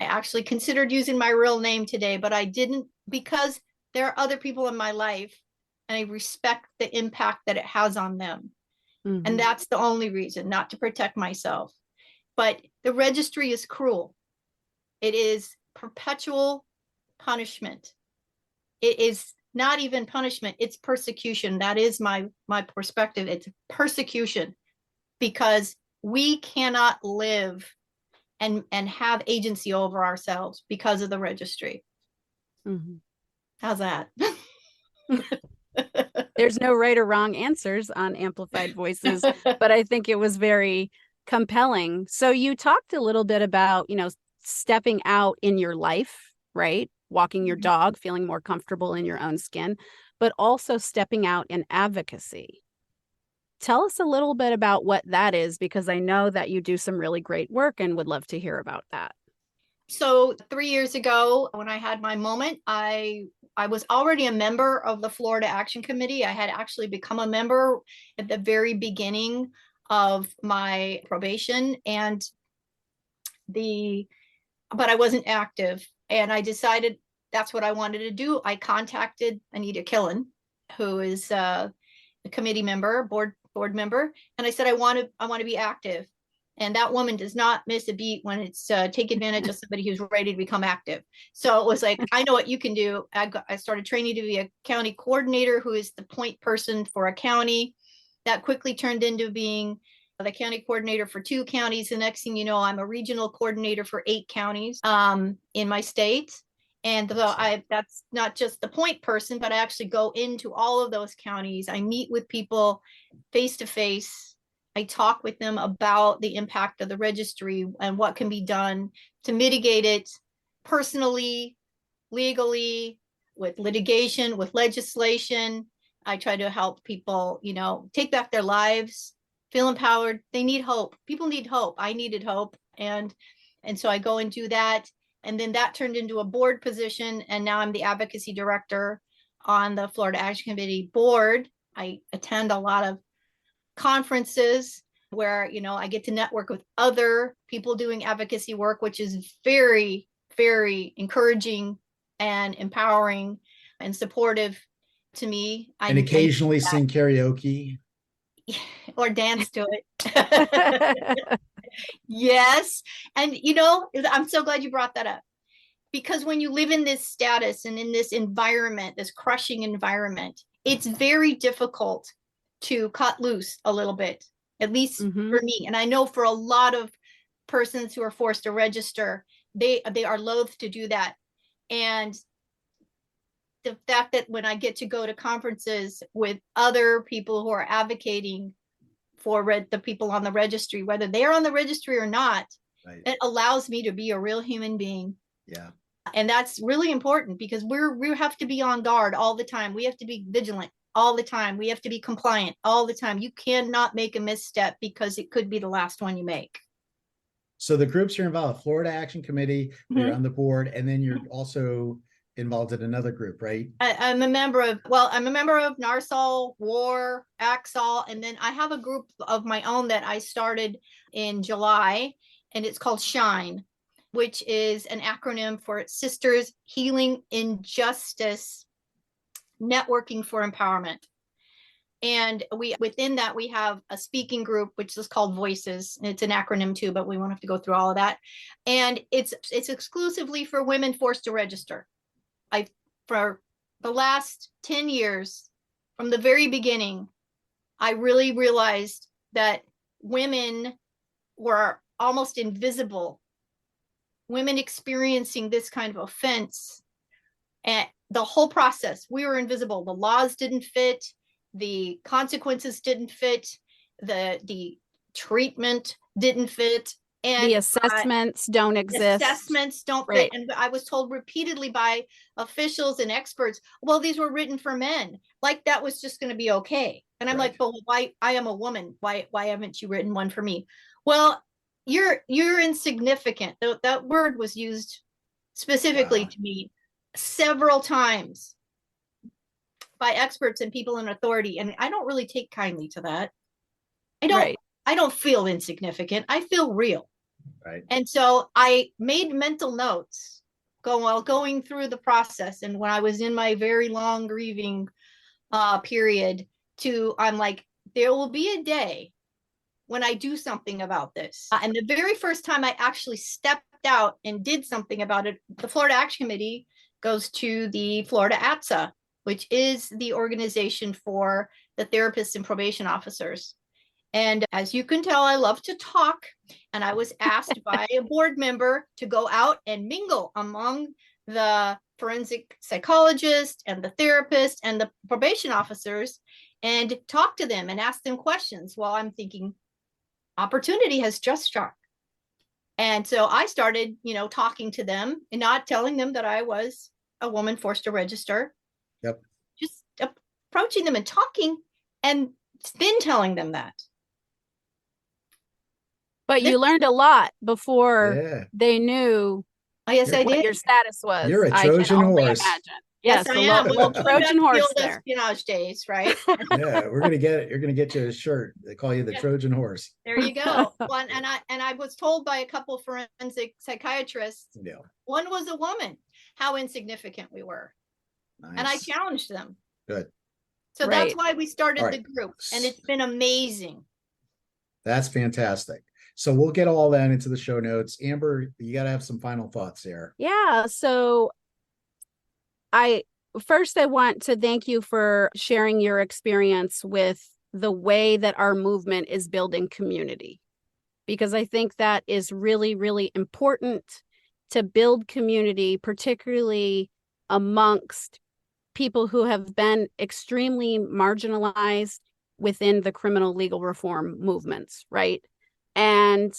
[SPEAKER 5] I actually considered using my real name today, but I didn't, because there are other people in my life and I respect the impact that it has on them. Mm-hmm. And that's the only reason, not to protect myself. But the registry is cruel. It is perpetual punishment. It is not even punishment, it's persecution. That is my perspective. It's persecution, because we cannot live and have agency over ourselves because of the registry. Mm-hmm. How's that?
[SPEAKER 4] There's no right or wrong answers on Amplified Voices, but I think it was very compelling. So you talked a little bit about, stepping out in your life, right? Walking your dog, feeling more comfortable in your own skin, but also stepping out in advocacy. Tell us a little bit about what that is, because I know that you do some really great work and would love to hear about that.
[SPEAKER 5] So 3 years ago, when I had my moment, I was already a member of the Florida Action Committee. I had actually become a member at the very beginning of my probation, but I wasn't active. And I decided that's what I wanted to do. I contacted Anita Killen, who is a committee member, board member, and I said I want to be active. And that woman does not miss a beat when it's take advantage of somebody who's ready to become active. So it was like, I know what you can do. I started training to be a county coordinator, who is the point person for a county. That quickly turned into being the county coordinator for 2 counties. The next thing you know, I'm a regional coordinator for 8 counties in my state. And so that's not just the point person, but I actually go into all of those counties. I meet with people face to face. I talk with them about the impact of the registry and what can be done to mitigate it personally, legally, with litigation, with legislation. I try to help people, take back their lives, feel empowered. They need hope. People need hope. I needed hope. And so I go and do that. And then that turned into a board position. And now I'm the advocacy director on the Florida Action Committee board. I attend a lot of conferences where, I get to network with other people doing advocacy work, which is very, very encouraging and empowering and supportive to me.
[SPEAKER 3] And occasionally sing karaoke.
[SPEAKER 5] Or dance to it. Yes. And, I'm so glad you brought that up, because when you live in this status and in this environment, this crushing environment, it's very difficult to cut loose a little bit, at least for me. And I know for a lot of persons who are forced to register, they are loath to do that. And the fact that when I get to go to conferences with other people who are advocating for the people on the registry, whether they're on the registry or not,
[SPEAKER 3] right,
[SPEAKER 5] it allows me to be a real human being.
[SPEAKER 3] Yeah.
[SPEAKER 5] And that's really important, because we have to be on guard all the time. We have to be vigilant all the time. We have to be compliant all the time. You cannot make a misstep, because it could be the last one you make.
[SPEAKER 3] So the groups you're involved, Florida Action Committee, you're on the board, and then you're also involved in another group, right?
[SPEAKER 5] I'm a member of NARSOL, WAR, AXOL, and then I have a group of my own that I started in July, and it's called SHINE, which is an acronym for Sisters Healing Injustice Networking for Empowerment. And within that, we have a speaking group, which is called Voices. It's an acronym too, but we won't have to go through all of that. And it's exclusively for women forced to register. For the last 10 years, from the very beginning, I really realized that women were almost invisible. Women experiencing this kind of offense, and the whole process, we were invisible. The laws didn't fit, the consequences didn't fit, the treatment didn't fit. And
[SPEAKER 4] the assessments don't exist.
[SPEAKER 5] Assessments don't fit. And I was told repeatedly by officials and experts, well, these were written for men. Like that was just going to be okay. And I'm like, but why? I am a woman. Why haven't you written one for me? Well, you're insignificant. That word was used specifically to me several times by experts and people in authority. And I don't really take kindly to that. I don't feel insignificant. I feel real.
[SPEAKER 3] Right.
[SPEAKER 5] And so I made mental notes while going through the process. And when I was in my very long grieving period, I'm like, there will be a day when I do something about this. And the very first time I actually stepped out and did something about it, the Florida Action Committee goes to the Florida ATSA, which is the organization for the therapists and probation officers. And as you can tell, I love to talk. And I was asked by a board member to go out and mingle among the forensic psychologists and the therapists and the probation officers and talk to them and ask them questions, while I'm thinking, opportunity has just struck. And so I started, talking to them and not telling them that I was a woman forced to register.
[SPEAKER 3] Yep.
[SPEAKER 5] Just approaching them and talking, and then telling them that.
[SPEAKER 4] But you learned a lot before they knew
[SPEAKER 5] I
[SPEAKER 4] what
[SPEAKER 5] did.
[SPEAKER 4] your status was.
[SPEAKER 3] You're a Trojan horse.
[SPEAKER 5] Yes, I am.
[SPEAKER 4] Well, Trojan horse there.
[SPEAKER 5] Espionage days, right?
[SPEAKER 3] Yeah, we're gonna get it. You're gonna get you a shirt. They call you the Trojan horse.
[SPEAKER 5] There you go. And I was told by a couple of forensic psychiatrists.
[SPEAKER 3] Yeah.
[SPEAKER 5] One was a woman, how insignificant we were.
[SPEAKER 3] Nice.
[SPEAKER 5] And I challenged them.
[SPEAKER 3] Good.
[SPEAKER 5] So that's why we started the group, and it's been amazing.
[SPEAKER 3] That's fantastic. So we'll get all that into the show notes. Amber, you got to have some final thoughts there.
[SPEAKER 4] Yeah. So I want to thank you for sharing your experience with the way that our movement is building community, because I think that is really, really important to build community, particularly amongst people who have been extremely marginalized, within the criminal legal reform movements, right? And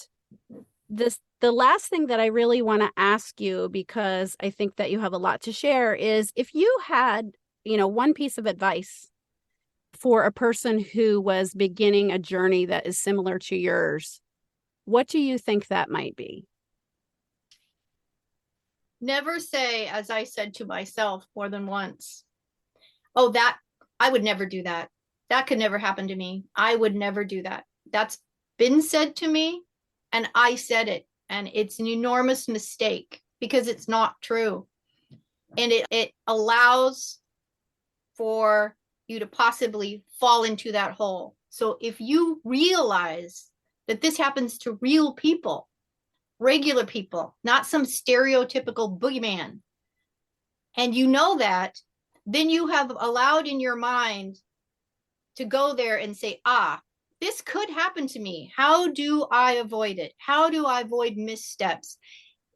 [SPEAKER 4] the last thing that I really want to ask you, because I think that you have a lot to share, is if you had, one piece of advice for a person who was beginning a journey that is similar to yours, what do you think that might be?
[SPEAKER 5] Never say, as I said to myself more than once, oh, that I would never do that. That could never happen to me. I would never do that. That's been said to me, and I said it, and it's an enormous mistake because it's not true. And it allows for you to possibly fall into that hole. So if you realize that this happens to real people, regular people, not some stereotypical boogeyman, and you know that, then you have allowed in your mind to go there and say, this could happen to me. How do I avoid it? How do I avoid missteps?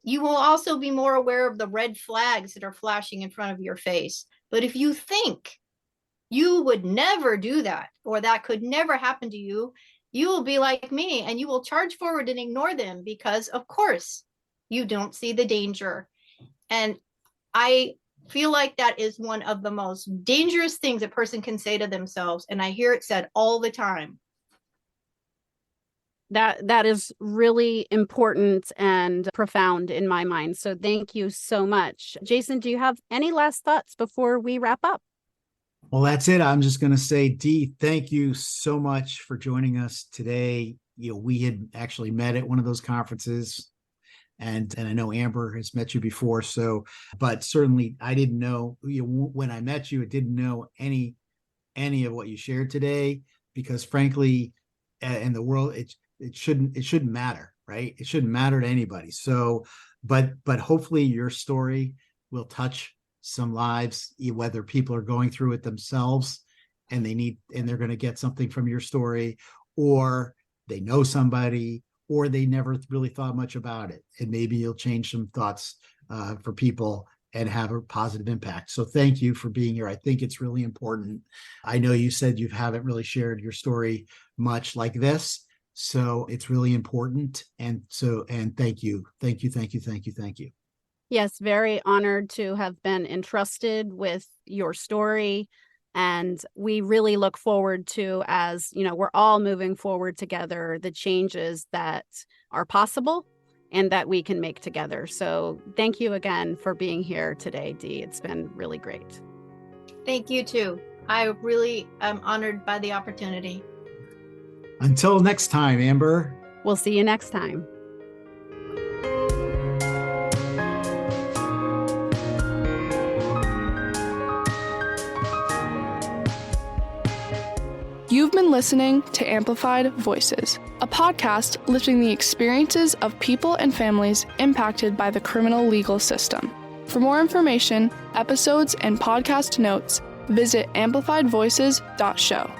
[SPEAKER 5] You will also be more aware of the red flags that are flashing in front of your face. But if you think you would never do that, or that could never happen to you, you will be like me and you will charge forward and ignore them because, of course, you don't see the danger. And I feel like that is one of the most dangerous things a person can say to themselves. And I hear it said all the time.
[SPEAKER 4] That is really important and profound in my mind. So thank you so much. Jason, do you have any last thoughts before we wrap up?
[SPEAKER 3] Well, that's it. I'm just going to say, Dee, thank you so much for joining us today. We had actually met at one of those conferences, and I know Amber has met you before. So, but certainly I didn't know, when I met you, I didn't know any of what you shared today, because frankly, in the world, it shouldn't matter, right? It shouldn't matter to anybody. So, but hopefully your story will touch some lives, whether people are going through it themselves and they're going to get something from your story, or they know somebody, or they never really thought much about it. And maybe you'll change some thoughts for people and have a positive impact. So thank you for being here. I think it's really important. I know you said you haven't really shared your story much like this, so it's really important. And thank you. Thank you.
[SPEAKER 4] Yes, very honored to have been entrusted with your story. And we really look forward to, as we're all moving forward together, the changes that are possible and that we can make together. So thank you again for being here today, Dee. It's been really great.
[SPEAKER 5] Thank you too. I really am honored by the opportunity.
[SPEAKER 3] Until next time, Amber.
[SPEAKER 4] We'll see you next time.
[SPEAKER 6] You've been listening to Amplified Voices, a podcast lifting the experiences of people and families impacted by the criminal legal system. For more information, episodes, and podcast notes, visit amplifiedvoices.show.